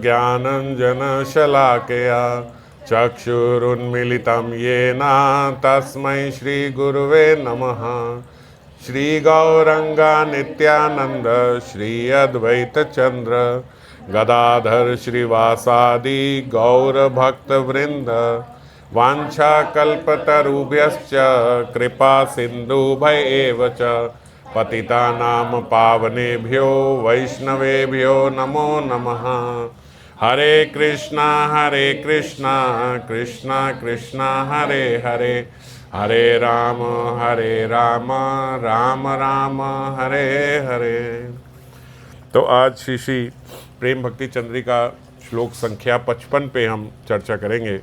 ज्ञानञ्जनशलाकया चक्षुरुन्मिलितं येन तस्मै श्रीगुरुवे नमः। श्रीगौरंगा नित्यानंद श्री अद्वैत चंद्र गदाधर श्रीवासादि गौरभक्तवृंद वाञ्छाकल्पतरुभ्यश्च कृपा सिन्धुभ्येव च पतितानां पावनेभ्यो वैष्णवेभ्यो नमो नमः। हरे कृष्णा कृष्णा कृष्णा हरे हरे, हरे राम राम राम हरे हरे। तो आज श्री श्री प्रेम भक्ति चंद्रिका श्लोक संख्या 55 पे हम चर्चा करेंगे।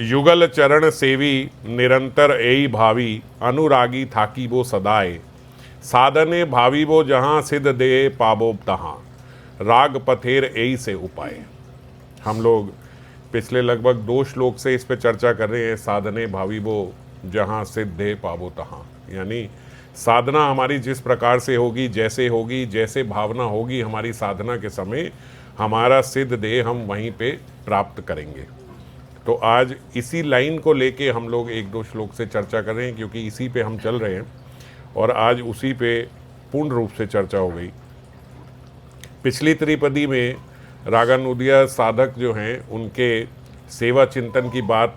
युगल चरण सेवी निरंतर एई भावी, अनुरागी थाकी वो सदाए, साधने भावी वो जहाँ सिद्ध दे पाबो तहाँ, राग पथेर एई से उपाय। हम लोग पिछले लगभग 2 श्लोक से इस पे चर्चा कर रहे हैं। साधने भावी वो जहाँ सिद्धे पाबो तहाँ, यानी साधना हमारी जिस प्रकार से होगी, जैसे भावना होगी हमारी साधना के समय, हमारा सिद्ध देह हम वहीं पे प्राप्त करेंगे। तो आज इसी लाइन को लेके हम लोग 1-2 श्लोक से चर्चा कर रहे हैं, क्योंकि इसी पे हम चल रहे हैं और आज उसी पे पूर्ण रूप से चर्चा हो गई। पिछली त्रिपदी में रागानुदिया साधक जो हैं उनके सेवा चिंतन की बात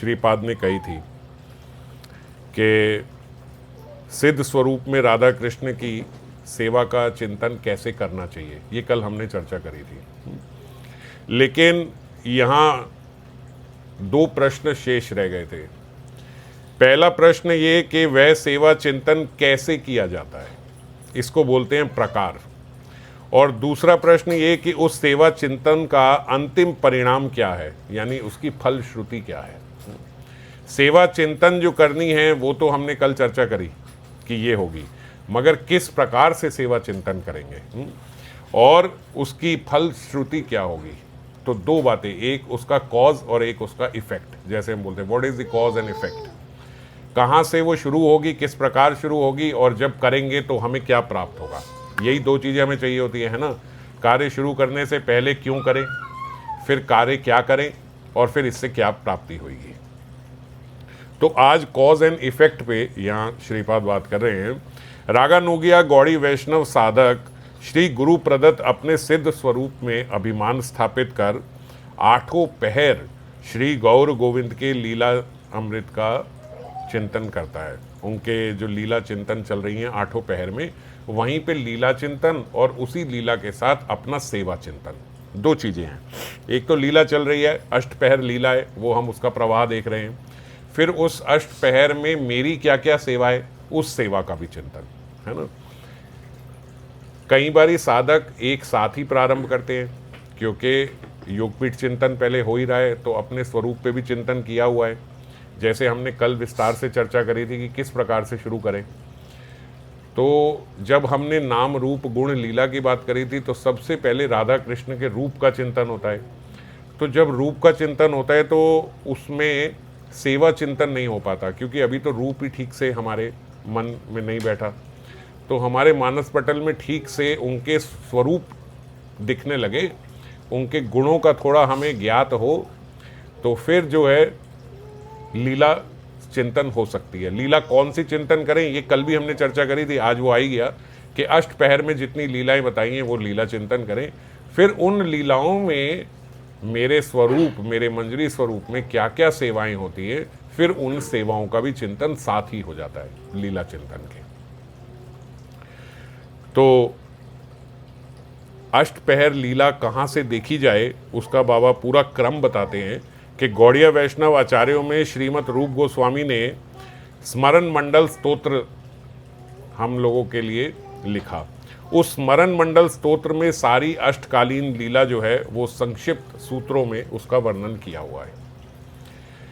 श्रीपाद ने कही थी कि सिद्ध स्वरूप में राधा कृष्ण की सेवा का चिंतन कैसे करना चाहिए, ये कल हमने चर्चा करी थी। लेकिन यहाँ 2 प्रश्न शेष रह गए थे। पहला प्रश्न ये कि वह सेवा चिंतन कैसे किया जाता है, इसको बोलते हैं प्रकार। और दूसरा प्रश्न ये कि उस सेवा चिंतन का अंतिम परिणाम क्या है, यानी उसकी फलश्रुति क्या है। सेवा चिंतन जो करनी है वो तो हमने कल चर्चा करी कि ये होगी, मगर किस प्रकार से सेवा चिंतन करेंगे और उसकी फलश्रुति क्या होगी। तो 2 बातें, एक उसका कॉज और एक उसका इफेक्ट। जैसे हम बोलते हैं what is the cause and effect, कहाँ से वो शुरू होगी, किस प्रकार शुरू होगी, और जब करेंगे तो हमें क्या प्राप्त होगा। यही 2 चीज़ें हमें चाहिए होती है ना। कार्य शुरू करने से पहले क्यों करें, फिर कार्य क्या करें, और फिर इससे क्या प्राप्ति होगी। तो आज कॉज एंड इफेक्ट पे यहाँ श्रीपाद बात कर रहे हैं। रागानुगिया गौड़ी वैष्णव साधक श्री गुरु प्रदत्त अपने सिद्ध स्वरूप में अभिमान स्थापित कर 8 पहर श्री गौर गोविंद के लीला अमृत का चिंतन करता है। उनके जो लीला चिंतन चल रही हैं 8 पहर में, वहीं पे लीला चिंतन और उसी लीला के साथ अपना सेवा चिंतन, 2 चीज़ें हैं। एक तो लीला चल रही है, अष्टपहर लीला है, वो हम उसका प्रवाह देख रहे हैं। फिर उस अष्टपहर में मेरी क्या क्या सेवा है, उस सेवा का भी चिंतन है ना। कई बारी साधक एक साथ ही प्रारंभ करते हैं, क्योंकि योगपीठ चिंतन पहले हो ही रहा है, तो अपने स्वरूप पे भी चिंतन किया हुआ है। जैसे हमने कल विस्तार से चर्चा करी थी कि किस प्रकार से शुरू करें। तो जब हमने नाम रूप गुण लीला की बात करी थी, तो सबसे पहले राधा कृष्ण के रूप का चिंतन होता है। तो जब रूप का चिंतन होता है तो उसमें सेवा चिंतन नहीं हो पाता, क्योंकि अभी तो रूप ही ठीक से हमारे मन में नहीं बैठा। तो हमारे मानस पटल में ठीक से उनके स्वरूप दिखने लगे, उनके गुणों का थोड़ा हमें ज्ञात हो, तो फिर जो है लीला चिंतन हो सकती है। लीला कौन सी चिंतन करें, ये कल भी हमने चर्चा करी थी, आज वो आई गया कि अष्टपहर में जितनी लीलाएं बताई हैं वो लीला चिंतन करें। फिर उन लीलाओं में मेरे स्वरूप, मेरे मंजरी स्वरूप में क्या क्या सेवाएं होती है, फिर उन सेवाओं का भी चिंतन साथ ही हो जाता है लीला चिंतन के। तो अष्टपहर लीला कहाँ से देखी जाए, उसका बाबा पूरा क्रम बताते हैं कि गौड़ीय वैष्णव आचार्यों में श्रीमद रूप गोस्वामी ने स्मरण मंडल स्तोत्र हम लोगों के लिए लिखा। उस स्मरण मंडल स्तोत्र में सारी अष्टकालीन लीला जो है वो संक्षिप्त सूत्रों में उसका वर्णन किया हुआ है,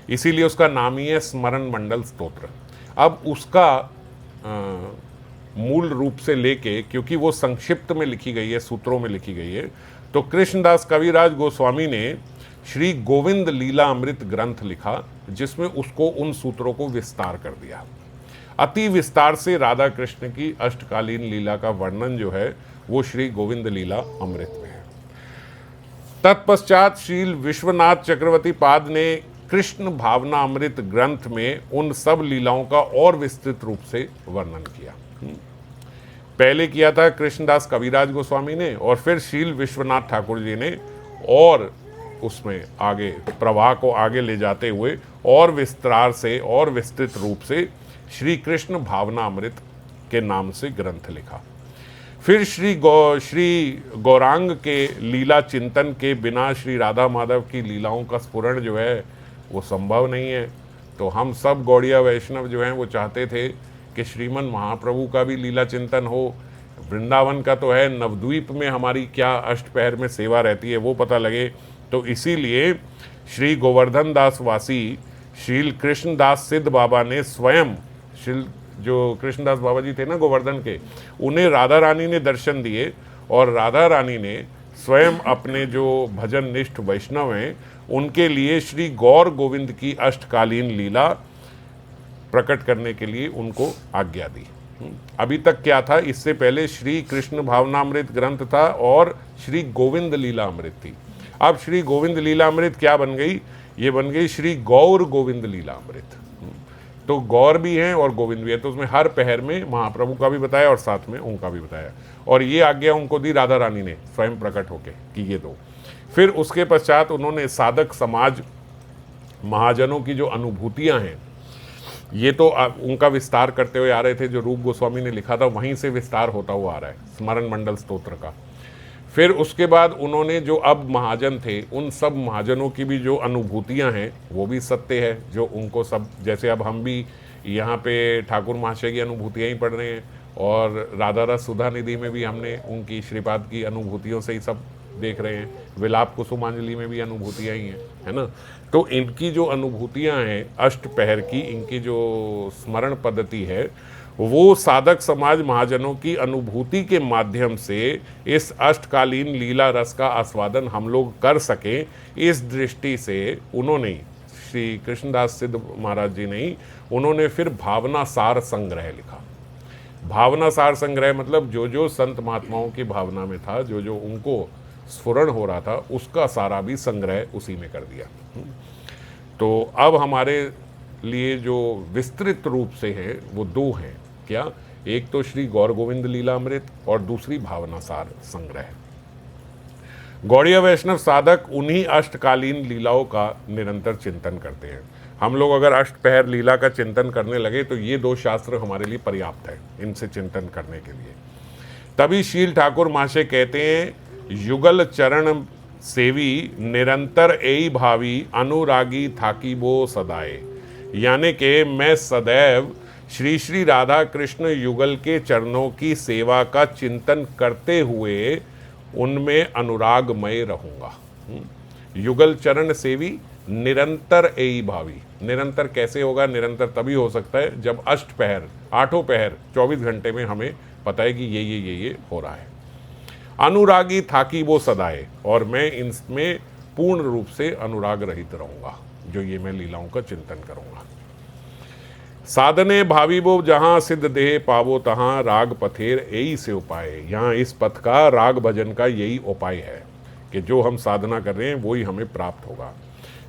इसीलिए उसका नाम ही है स्मरण मंडल स्तोत्र। अब उसका मूल रूप से लेके, क्योंकि वो संक्षिप्त में लिखी गई है, सूत्रों में लिखी गई है, तो कृष्णदास कविराज गोस्वामी ने श्री गोविंद लीला अमृत ग्रंथ लिखा, जिसमें उसको उन सूत्रों को विस्तार कर दिया। अति विस्तार से राधा कृष्ण की अष्टकालीन लीला का वर्णन जो है वो श्री गोविंद लीला अमृत में है। तत्पश्चात श्रील विश्वनाथ चक्रवर्ती पाद ने कृष्ण भावना अमृत ग्रंथ में उन सब लीलाओं का और विस्तृत रूप से वर्णन किया। पहले किया था कृष्णदास कविराज गोस्वामी ने, और फिर श्रील विश्वनाथ ठाकुर जी ने, और उसमें आगे प्रवाह को आगे ले जाते हुए और विस्तार से और विस्तृत रूप से श्री कृष्ण भावना अमृत के नाम से ग्रंथ लिखा। फिर श्री गौरांग के लीला चिंतन के बिना श्री राधा माधव की लीलाओं का स्फुरण जो है वो संभव नहीं है। तो हम सब गौड़िया वैष्णव जो हैं वो चाहते थे कि श्रीमन महाप्रभु का भी लीला चिंतन हो। वृंदावन का तो है, नवद्वीप में हमारी क्या अष्टपहर में सेवा रहती है वो पता लगे। तो इसीलिए श्री गोवर्धन दास वासी श्रील कृष्णदास सिद्ध बाबा ने स्वयं, श्री जो कृष्णदास बाबा जी थे ना गोवर्धन के, उन्हें राधा रानी ने दर्शन दिए, और राधा रानी ने स्वयं अपने जो भजन निष्ठ वैष्णव हैं उनके लिए श्री गौर गोविंद की अष्टकालीन लीला प्रकट करने के लिए उनको आज्ञा दी। अभी तक क्या था, इससे पहले श्री कृष्ण भावनामृत ग्रंथ था और श्री गोविंद लीला अमृत थी। अब श्री गोविंद लीला अमृत क्या बन गई, ये बन गई श्री गौर गोविंद लीला अमृत। तो गौर भी हैं और गोविंद भी है, तो उसमें हर पहर में महाप्रभु का भी बताया और साथ में उनका भी बताया, और ये आज्ञा उनको दी राधा रानी ने स्वयं प्रकट होके कि ये दो। फिर उसके पश्चात उन्होंने साधक समाज महाजनों की जो अनुभूतियां हैं ये तो उनका विस्तार करते हुए आ रहे थे, जो रूप गोस्वामी ने लिखा था वहीं से विस्तार होता हुआ आ रहा है स्मरण मंडल स्तोत्र का। फिर उसके बाद उन्होंने जो अब महाजन थे उन सब महाजनों की भी जो अनुभूतियां हैं वो भी सत्य है, जो उनको सब, जैसे अब हम भी यहाँ पे ठाकुर महाशय की अनुभूतियाँ ही पढ़ रहे हैं, और राधा रस सुधा निधि में भी हमने उनकी श्रीपाद की अनुभूतियों से ही सब देख रहे हैं, विलाप कुसुमांजलि में भी अनुभूतियाँ ही हैं, है ना। तो इनकी जो अनुभूतियाँ हैं अष्टपहर की, इनकी जो स्मरण पद्धति है वो साधक समाज महाजनों की अनुभूति के माध्यम से इस अष्टकालीन लीला रस का आस्वादन हम लोग कर सकें, इस दृष्टि से उन्होंने, श्री कृष्णदास सिद्ध महाराज जी ने, उन्होंने फिर भावना सार संग्रह लिखा। भावना सार संग्रह मतलब जो जो संत महात्माओं की भावना में था, जो जो उनको स्फुरण हो रहा था, उसका सारा भी संग्रह उसी में कर दिया। तो अब हमारे लिए जो विस्तृत रूप से है वो दो हैं, क्या, एक तो श्री गौर गोविंद लीला अमृत और दूसरी भावना सार संग्रह। गौड़िया वैष्णव साधक उन्हीं अष्टकालीन लीलाओं का निरंतर चिंतन करते हैं। हम लोग अगर अष्टपहर लीला का चिंतन करने लगे तो ये दो शास्त्र हमारे लिए पर्याप्त है इनसे चिंतन करने के लिए। तभी शील ठाकुर महाशय कहते हैं, युगल चरण सेवी निरंतर एई भावी अनुरागी थाकी बो सदाए, यानी कि मैं सदैव श्री श्री राधा कृष्ण युगल के चरणों की सेवा का चिंतन करते हुए उनमें अनुरागमय रहूँगा। युगल चरण सेवी निरंतर एई भावी, निरंतर कैसे होगा, निरंतर तभी हो सकता है जब अष्टपहर, आठों पहर 24 घंटे में हमें पता है कि ये हो रहा है। अनुरागी थाकी वो सदाए, और मैं इनमें पूर्ण रूप से अनुराग रहित रहूँगा जो ये मैं लीलाओं का चिंतन करूँगा। साधने भावी वो जहाँ सिद्ध देह पावो तहाँ राग पथेर यही से उपाय। यहाँ इस पथ का, राग भजन का यही उपाय है कि जो हम साधना कर रहे हैं वही हमें प्राप्त होगा।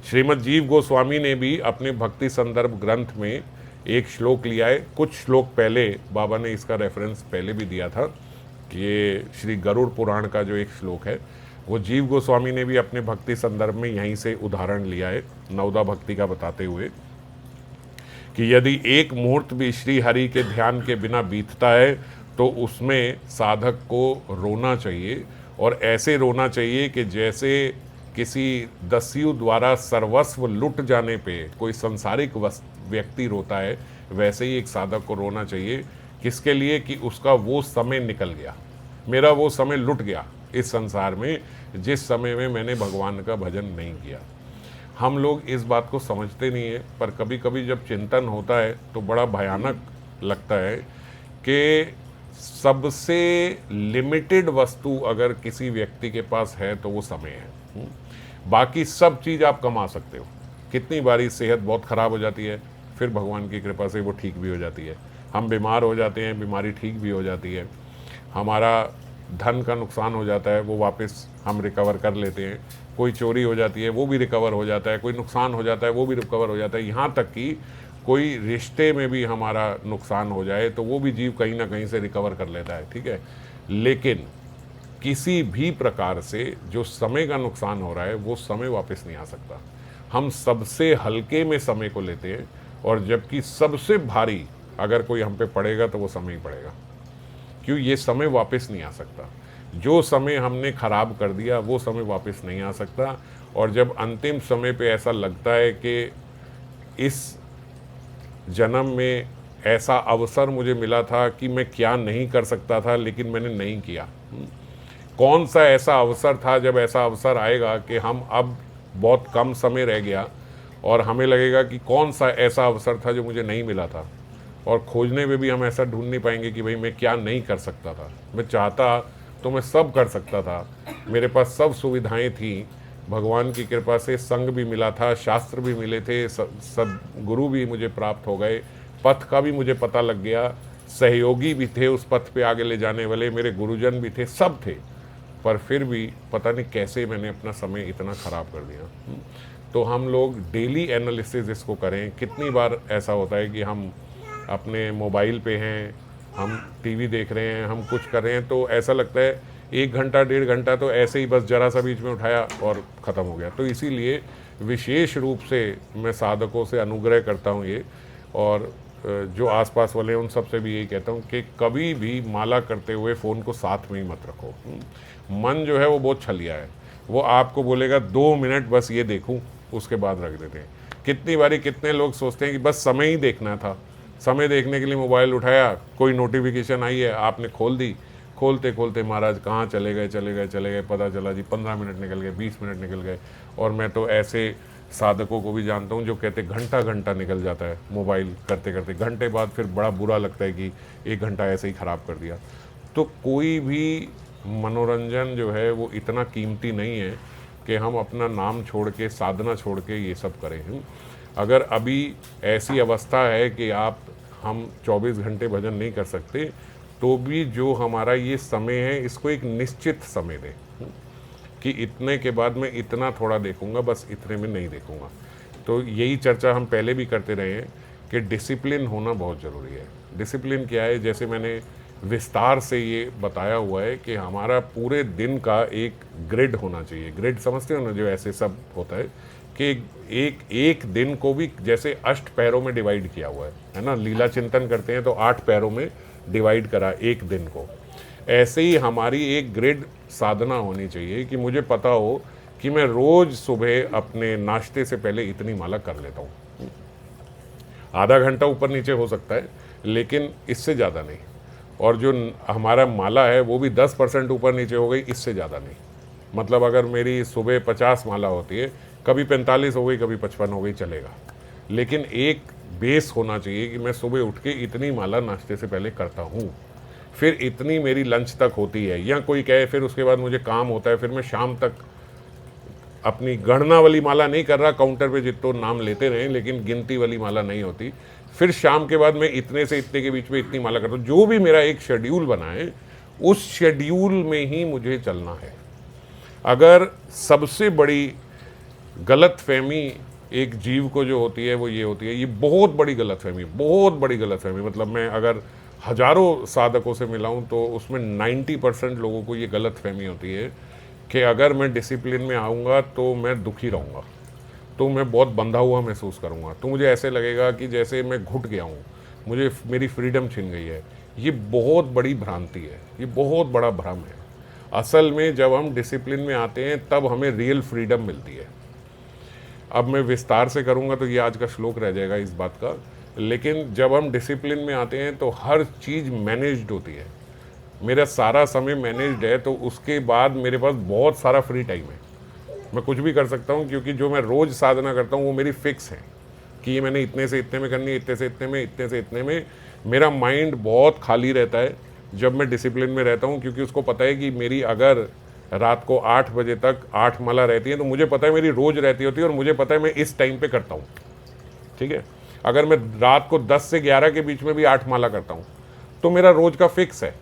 श्रीमद् जीव गोस्वामी ने भी अपने भक्ति संदर्भ ग्रंथ में एक श्लोक लिया है। कुछ श्लोक पहले बाबा ने इसका रेफरेंस पहले भी दिया था कि ये श्री गरुड़ पुराण का जो एक श्लोक है वो जीव गोस्वामी ने भी अपने भक्ति संदर्भ में यहीं से उदाहरण लिया है, नवदा भक्ति का बताते हुए कि यदि एक मुहूर्त भी श्री हरि के ध्यान के बिना बीतता है तो उसमें साधक को रोना चाहिए, और ऐसे रोना चाहिए कि जैसे किसी दस्यु द्वारा सर्वस्व लुट जाने पे कोई संसारिक व्यक्ति रोता है, वैसे ही एक साधक को रोना चाहिए। किसके लिए, कि उसका वो समय निकल गया, मेरा वो समय लुट गया इस संसार में जिस समय में मैंने भगवान का भजन नहीं किया। हम लोग इस बात को समझते नहीं है, पर कभी कभी जब चिंतन होता है तो बड़ा भयानक लगता है कि सबसे लिमिटेड वस्तु अगर किसी व्यक्ति के पास है तो वो समय है। बाकी सब चीज़ आप कमा सकते हो। कितनी बारी सेहत बहुत ख़राब हो जाती है, फिर भगवान की कृपा से वो ठीक भी हो जाती है। हम बीमार हो जाते हैं, बीमारी ठीक भी हो जाती है। हमारा धन का नुकसान हो जाता है वो वापस हम रिकवर कर लेते हैं, कोई चोरी हो जाती है वो भी रिकवर हो जाता है, कोई नुकसान हो जाता है वो भी रिकवर हो जाता है, यहाँ तक कि कोई रिश्ते में भी हमारा नुकसान हो जाए तो वो भी जीव कहीं ना कहीं से रिकवर कर लेता है, ठीक है। लेकिन किसी भी प्रकार से जो समय का नुकसान हो रहा है वो समय वापस नहीं आ सकता। हम सबसे हल्के में समय को लेते हैं, और जबकि सबसे भारी अगर कोई हम पे पड़ेगा तो वो समय ही पड़ेगा, क्यों, ये समय वापस नहीं आ सकता। जो समय हमने खराब कर दिया वो समय वापस नहीं आ सकता। और जब अंतिम समय पे ऐसा लगता है कि इस जन्म में ऐसा अवसर मुझे मिला था कि मैं क्या नहीं कर सकता था लेकिन मैंने नहीं किया, कौन सा ऐसा अवसर था, जब ऐसा अवसर आएगा कि हम अब बहुत कम समय रह गया और हमें लगेगा कि कौन सा ऐसा अवसर था जो मुझे नहीं मिला था, और खोजने में भी हम ऐसा ढूंढ नहीं पाएंगे कि भाई मैं क्या नहीं कर सकता था। मैं चाहता तो मैं सब कर सकता था, मेरे पास सब सुविधाएं थी, भगवान की कृपा से संग भी मिला था, शास्त्र भी मिले थे, सदगुरु भी मुझे प्राप्त हो गए, पथ का भी मुझे पता लग गया, सहयोगी भी थे उस पथ पे आगे ले जाने वाले, मेरे गुरुजन भी थे, सब थे, पर फिर भी पता नहीं कैसे मैंने अपना समय इतना ख़राब कर दिया। तो हम लोग डेली एनालिसिस इसको करें। कितनी बार ऐसा होता है कि हम अपने मोबाइल पे हैं, हम टीवी देख रहे हैं, हम कुछ कर रहे हैं, तो ऐसा लगता है 1 घंटा 1.5 घंटा तो ऐसे ही बस जरा सा बीच में उठाया और ख़त्म हो गया। तो इसीलिए विशेष रूप से मैं साधकों से अनुग्रह करता हूँ ये, और जो आसपास वाले हैं उन सब से भी यही कहता हूँ कि कभी भी माला करते हुए फ़ोन को साथ में ही मत रखो। मन जो है वो बहुत छलिया है, वो आपको बोलेगा 2 मिनट बस ये देखूँ, उसके बाद रख देते हैं। कितनी बारी कितने लोग सोचते हैं कि बस समय ही देखना था, समय देखने के लिए मोबाइल उठाया, कोई नोटिफिकेशन आई है, आपने खोल दी, खोलते खोलते महाराज कहाँ चले गए, पता चला जी 15 मिनट निकल गए, 20 मिनट निकल गए। और मैं तो ऐसे साधकों को भी जानता हूँ जो कहते घंटा घंटा निकल जाता है मोबाइल करते करते, घंटे बाद फिर बड़ा बुरा लगता है कि 1 घंटा ऐसे ही ख़राब कर दिया। तो कोई भी मनोरंजन जो है वो इतना कीमती नहीं है कि हम अपना नाम छोड़ के, साधना छोड़ के ये सब करें। अगर अभी ऐसी अवस्था है कि हम 24 घंटे भजन नहीं कर सकते, तो भी जो हमारा ये समय है इसको एक निश्चित समय दें कि इतने के बाद मैं इतना थोड़ा देखूंगा, बस इतने में नहीं देखूंगा। तो यही चर्चा हम पहले भी करते रहे हैं कि डिसिप्लिन होना बहुत ज़रूरी है। डिसिप्लिन क्या है, जैसे मैंने विस्तार से ये बताया हुआ है कि हमारा पूरे दिन का एक ग्रिड होना चाहिए। ग्रिड समझते हो ना, जो ऐसे सब होता है कि एक दिन को भी जैसे 8 पैरों में डिवाइड किया हुआ है ना, लीला चिंतन करते हैं तो 8 पैरों में डिवाइड करा एक दिन को। ऐसे ही हमारी एक ग्रिड साधना होनी चाहिए कि मुझे पता हो कि मैं रोज़ सुबह अपने नाश्ते से पहले इतनी माला कर लेता हूँ। आधा घंटा ऊपर नीचे हो सकता है लेकिन इससे ज़्यादा नहीं, और जो हमारा माला है वो भी 10% ऊपर नीचे हो गई, इससे ज़्यादा नहीं। मतलब अगर मेरी सुबह 50 माला होती है, कभी 45 हो गई, कभी 55 हो गई, चलेगा, लेकिन एक बेस होना चाहिए कि मैं सुबह उठ के इतनी माला नाश्ते से पहले करता हूँ, फिर इतनी मेरी लंच तक होती है, या कोई कहे फिर उसके बाद मुझे काम होता है, फिर मैं शाम तक अपनी गणना वाली माला नहीं कर रहा, काउंटर पे जितने नाम लेते रहे लेकिन गिनती वाली माला नहीं होती, फिर शाम के बाद मैं इतने से इतने के बीच में इतनी माला करता हूँ। जो भी मेरा एक शेड्यूल बना है उस शेड्यूल में ही मुझे चलना है। अगर सबसे बड़ी गलतफहमी एक जीव को जो होती है वो ये होती है, ये बहुत बड़ी गलतफहमी, मतलब मैं अगर हजारों साधकों से मिला हूँ तो उसमें 90% लोगों को ये गलतफहमी होती है कि अगर मैं डिसिप्लिन में आऊँगा तो मैं दुखी रहूँगा, तो मैं बहुत बंधा हुआ महसूस करूँगा, तो मुझे ऐसे लगेगा कि जैसे मैं घुट गया हूँ, मुझे मेरी फ्रीडम छिन गई है। ये बहुत बड़ी भ्रांति है, ये बहुत बड़ा भ्रम है। असल में जब हम डिसिप्लिन में आते हैं तब हमें रियल फ्रीडम मिलती है। अब मैं विस्तार से करूँगा तो ये आज का श्लोक रह जाएगा इस बात का, लेकिन जब हम डिसिप्लिन में आते हैं तो हर चीज़ मैनेज्ड होती है। मेरा सारा समय मैनेज्ड है, तो उसके बाद मेरे पास बहुत सारा फ्री टाइम है, मैं कुछ भी कर सकता हूँ, क्योंकि जो मैं रोज़ साधना करता हूँ वो मेरी फिक्स है कि ये मैंने इतने से इतने में करनी है, इतने से इतने में, इतने से इतने में। मेरा माइंड बहुत खाली रहता है जब मैं डिसिप्लिन में रहता हूँ, क्योंकि उसको पता है कि मेरी अगर रात को 8 बजे तक 8 माला रहती है तो मुझे पता है मेरी रोज़ रहती होती है, और मुझे पता है मैं इस टाइम पे करता हूँ, ठीक है। अगर मैं रात को 10 से 11 के बीच में भी 8 माला करता हूँ तो मेरा रोज़ का फिक्स है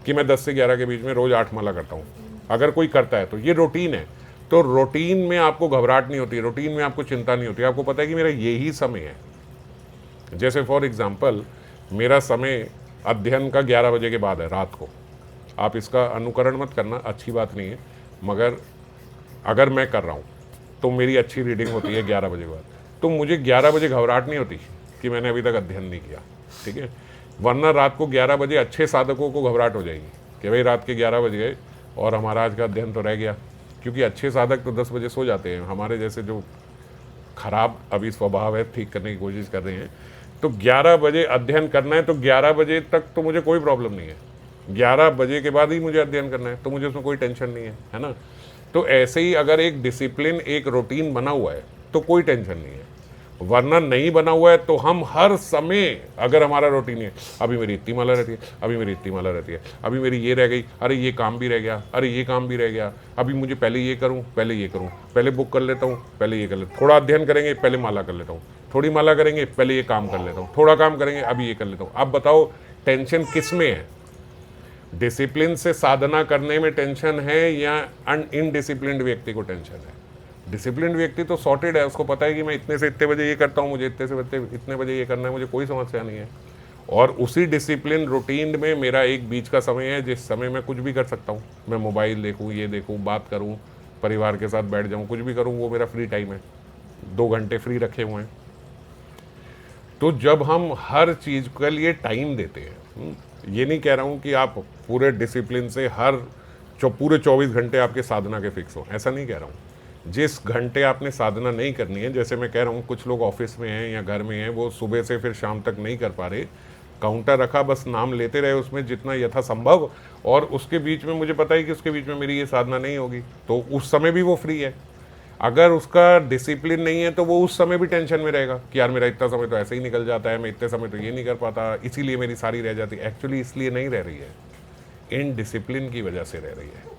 कि मैं 10 से 11 के बीच में रोज़ 8 माला करता हूँ। अगर कोई करता है तो ये रूटीन है, तो रूटीन में आपको घबराहट नहीं होती, रूटीन में आपको चिंता नहीं होती, आपको पता है कि मेरा यही समय है। जैसे फॉर एग्जांपल मेरा समय अध्ययन का 11 बजे के बाद है रात को। आप इसका अनुकरण मत करना, अच्छी बात नहीं है, मगर अगर मैं कर रहा हूँ तो मेरी अच्छी रीडिंग होती है 11 बजे के बाद, तो मुझे 11 बजे घबराहट नहीं होती कि मैंने अभी तक अध्ययन नहीं किया, ठीक है। वरना रात को 11 बजे अच्छे साधकों को घबराहट हो जाएगी कि भाई रात के 11 बज गए और हमारा आज का अध्ययन तो रह गया, क्योंकि अच्छे साधक तो 10 बजे सो जाते हैं। हमारे जैसे जो खराब अभी स्वभाव है ठीक करने की कोशिश कर रहे हैं, तो 11 बजे अध्ययन करना है तो 11 बजे तक तो मुझे कोई प्रॉब्लम नहीं है, 11 बजे के बाद ही मुझे अध्ययन करना है, तो मुझे उसमें कोई टेंशन नहीं है ना। तो ऐसे ही अगर एक डिसिप्लिन, एक रूटीन बना हुआ है तो कोई टेंशन नहीं है। वरना नहीं बना हुआ है तो हम हर समय, अगर हमारा रूटीन है, अभी मेरी इतनी माला रहती है, अभी मेरी इतनी माला रहती है, अभी मेरी ये रह गई, अरे ये काम भी रह गया, अरे ये काम भी रह गया, अभी मुझे पहले ये करूं, पहले ये करूं, पहले बुक कर लेता हूं, पहले ये कर लेता हूं, थोड़ा अध्ययन करेंगे पहले माला कर लेता हूं, थोड़ी माला करेंगे पहले ये काम कर लेता हूं, थोड़ा काम करेंगे अभी ये कर लेता हूं। अब बताओ टेंशन किस में है? डिसिप्लिन से साधना करने में टेंशन है या इनडिसिप्लिन्ड व्यक्ति को टेंशन है? डिसिप्लिन व्यक्ति तो सॉर्टेड है, उसको पता है कि मैं इतने से इतने बजे ये करता हूँ, मुझे इतने से इतने बजे ये करना है, मुझे कोई समस्या नहीं है। और उसी डिसिप्लिन रूटीन में मेरा एक बीच का समय है जिस समय मैं कुछ भी कर सकता हूँ। मैं मोबाइल देखूँ, ये देखूँ, बात करूँ, परिवार के साथ बैठ जाऊँ, कुछ भी करूँ, वो मेरा फ्री टाइम है, 2 घंटे फ्री रखे हुए हैं। तो जब हम हर चीज़ के लिए टाइम देते हैं, ये नहीं कह रहा हूँ कि आप पूरे डिसिप्लिन से पूरे 24 घंटे आपके साधना के फिक्स हो, ऐसा नहीं कह रहा हूँ। जिस घंटे आपने साधना नहीं करनी है, जैसे मैं कह रहा हूँ कुछ लोग ऑफिस में हैं या घर में हैं, वो सुबह से फिर शाम तक नहीं कर पा रहे, काउंटर रखा, बस नाम लेते रहे उसमें जितना यथासंभव, और उसके बीच में मुझे पता है कि उसके बीच में मेरी ये साधना नहीं होगी, तो उस समय भी वो फ्री है। अगर उसका डिसिप्लिन नहीं है तो वो उस समय भी टेंशन में रहेगा कि यार मेरा इतना समय तो ऐसे ही निकल जाता है, मैं इतने समय तो ये नहीं कर पाता, इसीलिए मेरी सारी रह जाती है। एक्चुअली इसलिए नहीं रह रही है, इन डिसिप्लिन की वजह से रह रही है।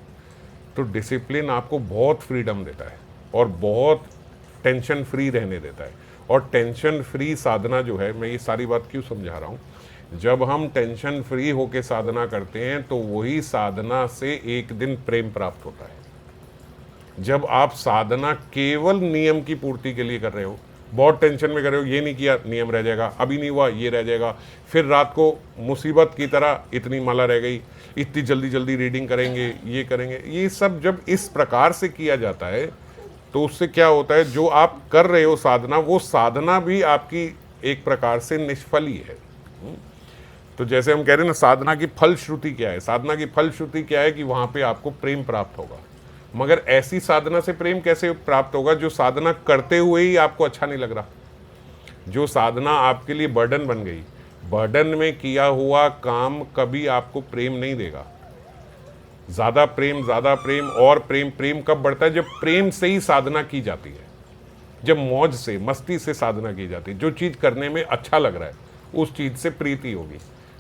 तो डिसिप्लिन आपको बहुत फ्रीडम देता है और बहुत टेंशन फ्री रहने देता है। और टेंशन फ्री साधना जो है, मैं ये सारी बात क्यों समझा रहा हूँ, जब हम टेंशन फ्री होके साधना करते हैं तो वही साधना से एक दिन प्रेम प्राप्त होता है। जब आप साधना केवल नियम की पूर्ति के लिए कर रहे हो, बहुत टेंशन में कर रहे हो, ये नहीं किया नियम रह जाएगा, अभी नहीं हुआ ये रह जाएगा, फिर रात को मुसीबत की तरह इतनी माला रह गई, इतनी जल्दी जल्दी रीडिंग करेंगे, ये करेंगे, ये सब जब इस प्रकार से किया जाता है तो उससे क्या होता है, जो आप कर रहे हो साधना, वो साधना भी आपकी एक प्रकार से निष्फल ही है। तो जैसे हम कह रहे हैं ना, साधना की फलश्रुति क्या है? साधना की फलश्रुति क्या है कि वहां पे आपको प्रेम प्राप्त होगा। मगर ऐसी साधना से प्रेम कैसे प्राप्त होगा जो साधना करते हुए ही आपको अच्छा नहीं लग रहा, जो साधना आपके लिए बर्डन बन गई। बर्डन में किया हुआ काम कभी आपको प्रेम नहीं देगा। ज्यादा प्रेम और प्रेम कब बढ़ता है? जब प्रेम से ही साधना की जाती है, जब मौज से, मस्ती से साधना की जाती है। जो चीज करने में अच्छा लग रहा है उस चीज से प्रीति होगी।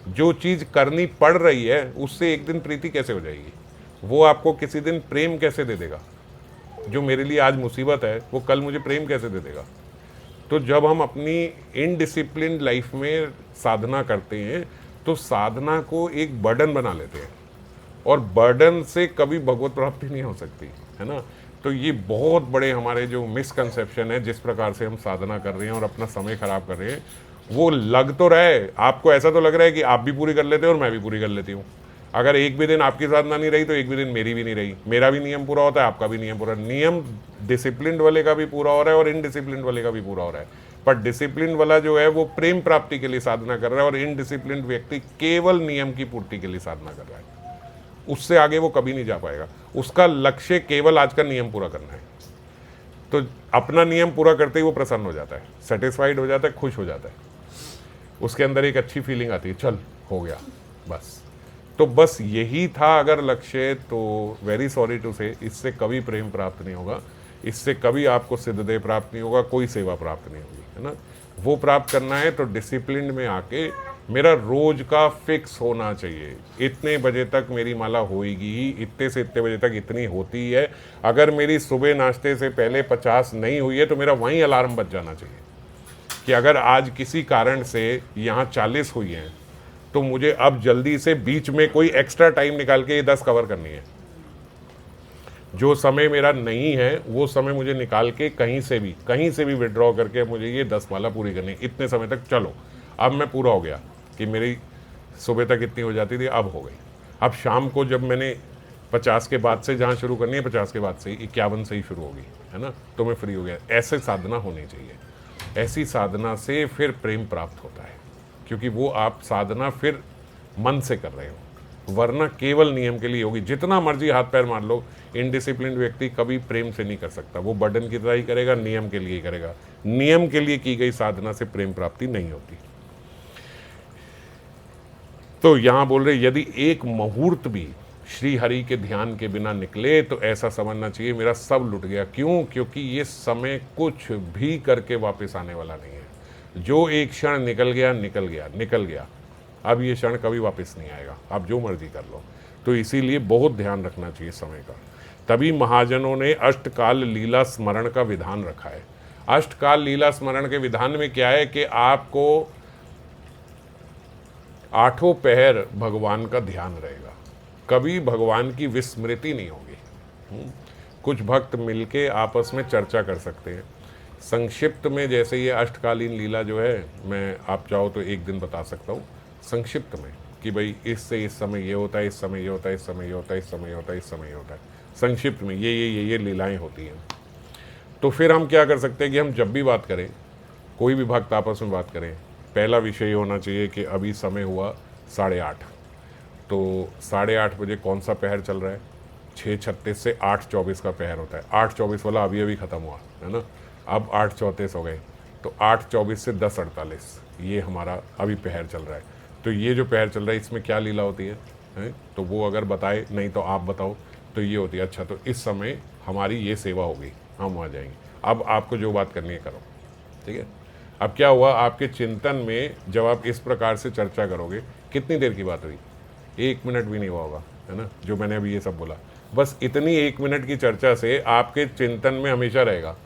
जो चीज करनी पड़ रही है उससे एक दिन प्रीति कैसे हो जाएगी? वो आपको किसी दिन प्रेम कैसे दे देगा? जो मेरे लिए आज मुसीबत है वो कल मुझे प्रेम कैसे दे देगा? तो जब हम अपनी इनडिसिप्लिन लाइफ में साधना करते हैं तो साधना को एक बर्डन बना लेते हैं, और बर्डन से कभी भगवत प्राप्ति नहीं हो सकती, है ना। तो ये बहुत बड़े हमारे जो मिसकंसेप्शन है, जिस प्रकार से हम साधना कर रहे हैं और अपना समय खराब कर रहे हैं। वो लग तो रहा है, आपको ऐसा तो लग रहा है कि आप भी पूरी कर लेते हो और मैं भी पूरी कर लेती हूँ। अगर एक भी दिन आपकी साधना नहीं रही तो एक भी दिन मेरी भी नहीं रही। मेरा भी नियम पूरा होता है, आपका भी नियम पूरा। नियम डिसिप्लिन वाले का भी पूरा हो रहा है और इनडिसिप्लिन वाले का भी पूरा हो रहा है। पर डिसिप्लिन वाला जो है वो प्रेम प्राप्ति के लिए साधना कर रहा है, और इनडिसिप्लिन व्यक्ति केवल नियम की पूर्ति के लिए साधना कर रहा है। उससे आगे वो कभी नहीं जा पाएगा। उसका लक्ष्य केवल आज का नियम पूरा करना है। तो अपना नियम पूरा करते ही वो प्रसन्न हो जाता है, सेटिस्फाइड हो जाता है, खुश हो जाता है। उसके अंदर एक अच्छी फीलिंग आती है, चल हो गया बस। तो बस यही था अगर लक्ष्य, तो वेरी सॉरी टू से, इससे कभी प्रेम प्राप्त नहीं होगा, इससे कभी आपको सिद्धदेह प्राप्त नहीं होगा, कोई सेवा प्राप्त नहीं होगी, है ना। वो प्राप्त करना है तो डिसिप्लिन में आके मेरा रोज का फिक्स होना चाहिए, इतने बजे तक मेरी माला होएगी, इतने से इतने बजे तक इतनी होती है। अगर मेरी सुबह नाश्ते से पहले 50 नहीं हुई है तो मेरा वहीं अलार्म बज जाना चाहिए कि अगर आज किसी कारण से यहाँ 40 हुई हैं तो मुझे अब जल्दी से बीच में कोई एक्स्ट्रा टाइम निकाल के ये 10 कवर करनी है। जो समय मेरा नहीं है वो समय मुझे निकाल के कहीं से भी विड्रॉ करके मुझे ये 10 माला पूरी करनी है। इतने समय तक चलो, अब मैं पूरा हो गया कि मेरी सुबह तक इतनी हो जाती थी, अब हो गई। अब शाम को जब मैंने 50 के बाद से जहाँ शुरू करनी है, 50 के बाद से 51 से ही शुरू होगी, है ना, तो मैं फ्री हो गया। ऐसे साधना होनी चाहिए। ऐसी साधना से फिर प्रेम प्राप्त होता है, क्योंकि वो आप साधना फिर मन से कर रहे हो, वरना केवल नियम के लिए होगी। जितना मर्जी हाथ पैर मार लो, इनडिसिप्लिन व्यक्ति कभी प्रेम से नहीं कर सकता। वो बर्डन की तरह ही करेगा, नियम के लिए ही करेगा। नियम के लिए की गई साधना से प्रेम प्राप्ति नहीं होती। तो यहां बोल रहे यदि एक मुहूर्त भी श्री हरि के ध्यान के बिना निकले तो ऐसा समझना चाहिए मेरा सब लुट गया। क्यों? क्योंकि ये समय कुछ भी करके वापस आने वाला नहीं है। जो एक क्षण निकल गया निकल गया निकल गया, अब ये क्षण कभी वापस नहीं आएगा, आप जो मर्जी कर लो। तो इसीलिए बहुत ध्यान रखना चाहिए समय का। तभी महाजनों ने अष्टकाल लीला स्मरण का विधान रखा है। अष्टकाल लीला स्मरण के विधान में क्या है कि आपको 8 पहर भगवान का ध्यान रहेगा, कभी भगवान की विस्मृति नहीं होगी। कुछ भक्त मिलके आपस में चर्चा कर सकते हैं संक्षिप्त में। जैसे ये अष्टकालीन लीला जो है, मैं आप चाहो तो एक दिन बता सकता हूँ संक्षिप्त में कि भाई इससे इस समय ये होता है, इस समय ये होता है, इस समय ये होता है, इस समय ये होता है, इस समय ये होता है। संक्षिप्त में ये लीलाएं होती हैं। तो फिर हम क्या कर सकते हैं कि हम जब भी बात करें, कोई भी भक्त आपस में बात करें, पहला विषय ये होना चाहिए कि अभी समय हुआ 8:30, तो 8:30 बजे कौन सा पहर चल रहा है? 6:36 से 8:24 का पहर होता है। 8:24 वाला अभी ख़त्म हुआ है ना, अब 8:34 हो गए, तो 8:24 से 10:48 ये हमारा अभी पहर चल रहा है। तो ये जो पहर चल रहा है इसमें क्या लीला होती है? तो वो अगर बताए, नहीं तो आप बताओ। तो ये होती है, अच्छा तो इस समय हमारी ये सेवा होगी, हम वहाँ जाएंगे। अब आपको जो बात करनी है करो, ठीक है। अब क्या हुआ, आपके चिंतन में जब आप इस प्रकार से चर्चा करोगे, कितनी देर की बात हुई? 1 मिनट भी नहीं हुआ होगा, है ना, जो मैंने अभी ये सब बोला। बस इतनी 1 मिनट की चर्चा से आपके चिंतन में हमेशा रहेगा।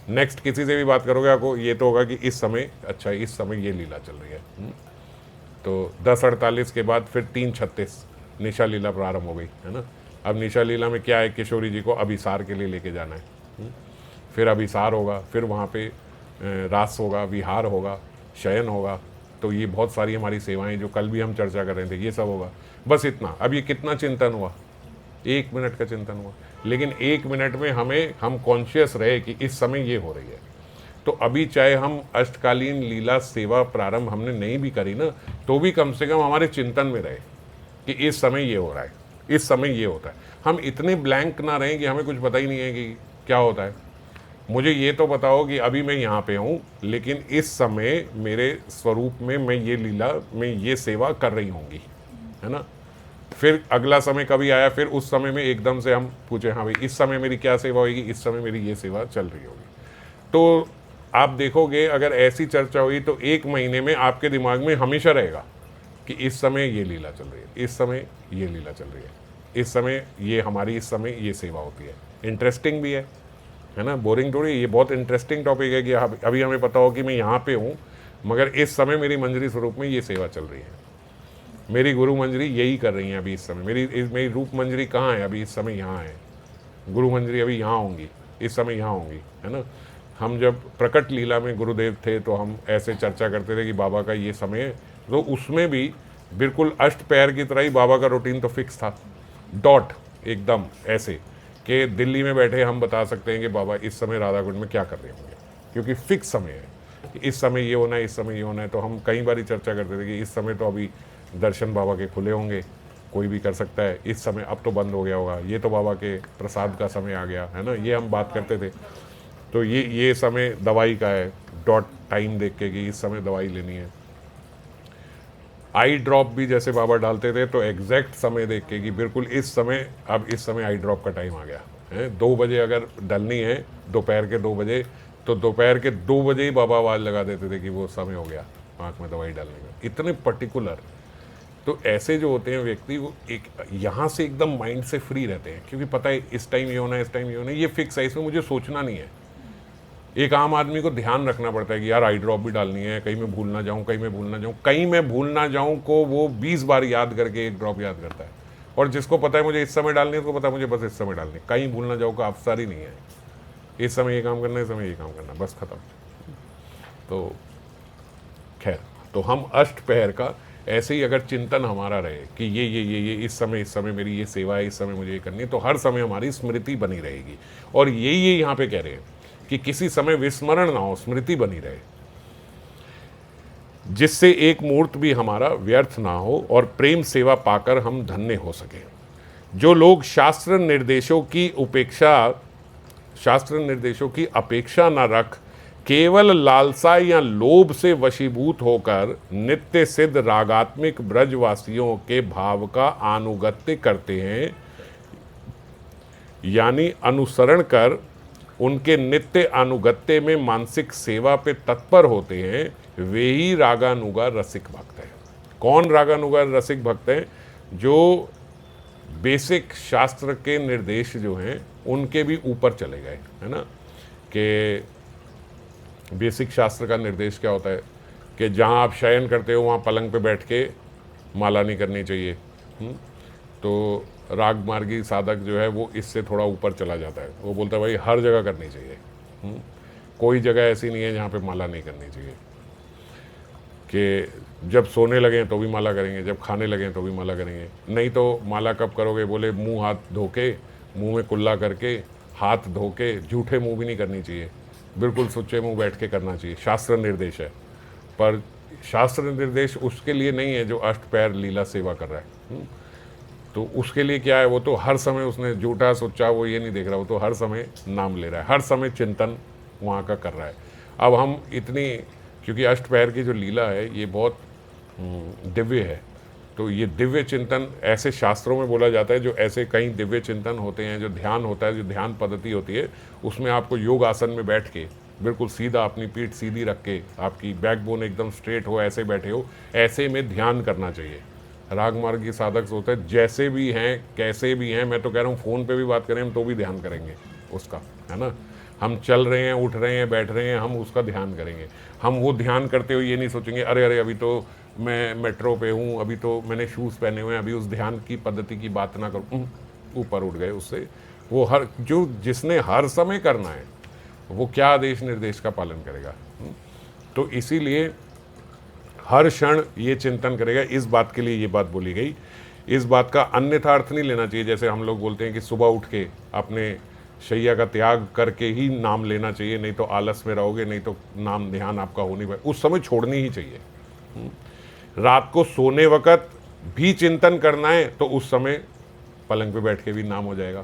नेक्स्ट किसी से भी बात करोगे आपको ये तो होगा कि इस समय, अच्छा इस समय ये लीला चल रही है। तो 10:48 के बाद फिर 3:36 निशा लीला प्रारंभ हो गई, है ना। अब निशा लीला में क्या है, किशोरी जी को अभिसार के लिए लेके जाना है। फिर अभिसार होगा, फिर वहाँ पे रास होगा, विहार होगा, शयन होगा। तो ये बहुत सारी हमारी सेवाएं जो कल भी हम चर्चा कर रहे थे, ये सब होगा। बस इतना। अब ये कितना चिंतन हुआ? 1 मिनट का चिंतन हुआ, लेकिन 1 मिनट में हम कॉन्शियस रहे कि इस समय ये हो रही है। तो अभी चाहे हम अष्टकालीन लीला सेवा प्रारंभ हमने नहीं भी करी ना, तो भी कम से कम हमारे चिंतन में रहे कि इस समय ये हो रहा है, इस समय ये होता है। हम इतने ब्लैंक ना रहें कि हमें कुछ पता ही नहीं है कि क्या होता है। मुझे ये तो बताओ कि अभी मैं यहाँ पे हूँ, लेकिन इस समय मेरे स्वरूप में मैं ये लीला, मैं ये सेवा कर रही होंगी, है ना। फिर अगला समय कभी आया, फिर उस समय में एकदम से हम पूछे, हाँ भाई इस समय मेरी क्या सेवा होगी, इस समय मेरी ये सेवा चल रही होगी। तो आप देखोगे अगर ऐसी चर्चा हुई तो 1 महीने में आपके दिमाग में हमेशा रहेगा कि इस समय ये लीला चल रही है, इस समय ये लीला चल रही है, इस समय ये हमारी, इस समय ये सेवा होती है। इंटरेस्टिंग भी है ना, बोरिंग थोड़ी। ये बहुत इंटरेस्टिंग टॉपिक है कि अभी हमें पता हो कि मैं यहाँ पे हूँ, मगर इस समय मेरी मंजरी स्वरूप में ये सेवा चल रही है। मेरी गुरु मंजरी यही कर रही है अभी इस समय। मेरी रूप मंजरी कहाँ है? अभी इस समय यहाँ है। गुरु मंजरी अभी यहाँ होंगी, इस समय यहाँ होंगी, है ना। हम जब प्रकट लीला में गुरुदेव थे तो हम ऐसे चर्चा करते थे कि बाबा का ये समय है, तो उसमें भी बिल्कुल अष्ट पैर की तरह ही बाबा का रूटीन तो फिक्स था, डॉट एकदम ऐसे कि दिल्ली में बैठे हम बता सकते हैं कि बाबा इस समय राधा कुंड में क्या कर रहे होंगे, क्योंकि फिक्स समय है कि इस समय ये होना है, इस समय ये होना है। तो हम कई बार चर्चा करते थे कि इस समय तो अभी दर्शन बाबा के खुले होंगे, कोई भी कर सकता है। इस समय अब तो बंद हो गया होगा, ये तो बाबा के प्रसाद का समय आ गया, है ना, ये हम बात करते थे। तो ये समय दवाई का है, डॉट टाइम देख के कि इस समय दवाई लेनी है। आई ड्रॉप भी जैसे बाबा डालते थे तो एग्जैक्ट समय देख के कि बिल्कुल इस समय, अब इस समय आई ड्रॉप का टाइम आ गया है। 2 बजे अगर डलनी है, दोपहर के 2 बजे, तो दोपहर के 2 बजे ही बाबा आवाज़ लगा देते थे कि वो समय हो गया आँख में दवाई डालने का, इतने पर्टिकुलर। तो ऐसे जो होते हैं व्यक्ति, वो एक यहाँ से एकदम माइंड से फ्री रहते हैं, क्योंकि पता है इस टाइम ये होना है, इस टाइम ये होना है, ये फिक्स है, इसमें मुझे सोचना नहीं है। एक आम आदमी को ध्यान रखना पड़ता है कि यार आई ड्रॉप भी डालनी है, कहीं मैं भूल ना जाऊं, कहीं मैं भूल ना जाऊं, कहीं मैं भूल ना जाऊं को वो 20 बार याद करके एक ड्रॉप याद करता है। और जिसको पता है मुझे इस समय डालनी है, उसको पता है मुझे बस इस समय डालनी है, कहीं भूल ना जाऊं का अफसर ही नहीं है। इस समय ये काम करना है, इस समय ये काम करना, बस खत्म। तो खैर, तो हम अष्टपहर का ऐसे ही अगर चिंतन हमारा रहे कि ये इस समय मेरी ये सेवा है, इस समय मुझे ये करनी है, तो हर समय हमारी स्मृति बनी रहेगी। और ये यहाँ पे कह रहे हैं कि किसी समय विस्मरण ना हो, स्मृति बनी रहे, जिससे एक मुहूर्त भी हमारा व्यर्थ ना हो और प्रेम सेवा पाकर हम धन्य हो सके। जो लोग शास्त्र निर्देशों की अपेक्षा न रख केवल लालसा या लोभ से वशीभूत होकर नित्य सिद्ध रागात्मिक ब्रजवासियों के भाव का अनुगत्य करते हैं, यानी अनुसरण कर उनके नित्य अनुगत्य में मानसिक सेवा पे तत्पर होते हैं, वे ही रागानुगा रसिक भक्त हैं। कौन रागानुगा रसिक भक्त हैं? जो बेसिक शास्त्र के निर्देश जो हैं उनके भी ऊपर चले गए, है ना। कि बेसिक शास्त्र का निर्देश क्या होता है कि जहाँ आप शयन करते हो वहाँ पलंग पे बैठ के माला नहीं करनी चाहिए। तो राग मार्गी साधक जो है वो इससे थोड़ा ऊपर चला जाता है, वो बोलता है भाई हर जगह करनी चाहिए, कोई जगह ऐसी नहीं है जहाँ पे माला नहीं करनी चाहिए। कि जब सोने लगे तो भी माला करेंगे, जब खाने लगे तो भी माला करेंगे। नहीं तो माला कब करोगे? बोले मुंह हाथ धो के, मुँह में कुल्ला करके, हाथ धो के, झूठे मुँह भी नहीं करनी चाहिए, बिल्कुल सच्चे मुँह बैठ के करना चाहिए। शास्त्र निर्देश है, पर शास्त्र निर्देश उसके लिए नहीं है जो अष्टपैर लीला सेवा कर रहा है। तो उसके लिए क्या है? वो तो हर समय उसने झूठा सच्चा वो ये नहीं देख रहा, वो तो हर समय नाम ले रहा है, हर समय चिंतन वहाँ का कर रहा है। अब हम इतनी, क्योंकि अष्टपैर की जो लीला है ये बहुत दिव्य है, तो ये दिव्य चिंतन ऐसे शास्त्रों में बोला जाता है, जो ऐसे कई दिव्य चिंतन होते हैं, जो ध्यान होता है, जो ध्यान पद्धति होती है, उसमें आपको योग आसन में बैठ के बिल्कुल सीधा अपनी पीठ सीधी रख के, आपकी बैकबोन एकदम स्ट्रेट हो, ऐसे बैठे हो, ऐसे में ध्यान करना चाहिए। राग मार्गी साधक होते हैं, जैसे भी हैं कैसे भी हैं, मैं तो कह रहा हूँ फ़ोन पे भी बात करें हम तो भी ध्यान करेंगे उसका, है ना। हम चल रहे हैं, उठ रहे हैं, बैठ रहे हैं, हम उसका ध्यान करेंगे। हम वो ध्यान करते हुए ये नहीं सोचेंगे अरे अभी तो मैं मेट्रो पे हूँ, अभी तो मैंने शूज़ पहने हुए हैं, अभी उस ध्यान की पद्धति की बात ना करूँ, ऊपर उठ गए उससे। वो हर जो जिसने हर समय करना है वो क्या आदेश निर्देश का पालन करेगा? तो इसीलिए हर क्षण ये चिंतन करेगा। इस बात के लिए ये बात बोली गई। इस बात का अन्यथा अर्थ नहीं लेना चाहिए, जैसे हम लोग बोलते हैं कि सुबह उठ के अपने शैया का त्याग करके ही नाम लेना चाहिए, नहीं तो आलस में रहोगे, नहीं तो नाम ध्यान आपका हो नहीं पाए। उस समय छोड़नी ही चाहिए। रात को सोने वक्त भी चिंतन करना है तो उस समय पलंग पे बैठ के भी नाम हो जाएगा,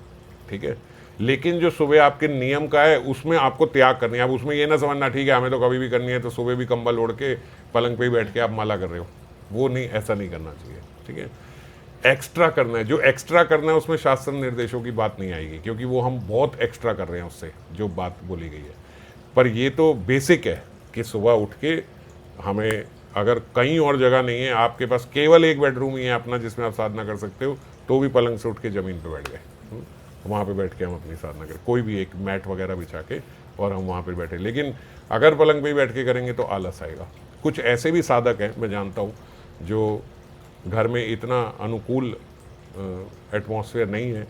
ठीक है। लेकिन जो सुबह आपके नियम का है उसमें आपको त्याग करनी है। आप उसमें ये ना समझना ठीक है हमें तो कभी भी करनी है, तो सुबह भी कंबल ओढ़ के पलंग पे ही बैठ के आप माला कर रहे हो, वो नहीं, ऐसा नहीं करना चाहिए, ठीक है। एक्स्ट्रा करना है, जो एक्स्ट्रा करना है उसमें शास्त्र निर्देशों की बात नहीं आएगी, क्योंकि वो हम बहुत एक्स्ट्रा कर रहे हैं उससे जो बात बोली गई है। पर ये तो बेसिक है कि सुबह उठ के हमें, अगर कहीं और जगह नहीं है, आपके पास केवल एक बेडरूम ही है अपना जिसमें आप साधना कर सकते हो, तो भी पलंग से उठ के ज़मीन पे बैठ गए, वहाँ पे बैठ के हम अपनी साधना करें, कोई भी एक मैट वगैरह बिछा के और हम वहाँ पे बैठे। लेकिन अगर पलंग पे ही बैठ के करेंगे तो आलस आएगा। कुछ ऐसे भी साधक हैं, मैं जानता हूँ, जो घर में इतना अनुकूल एटमॉस्फेयर नहीं है,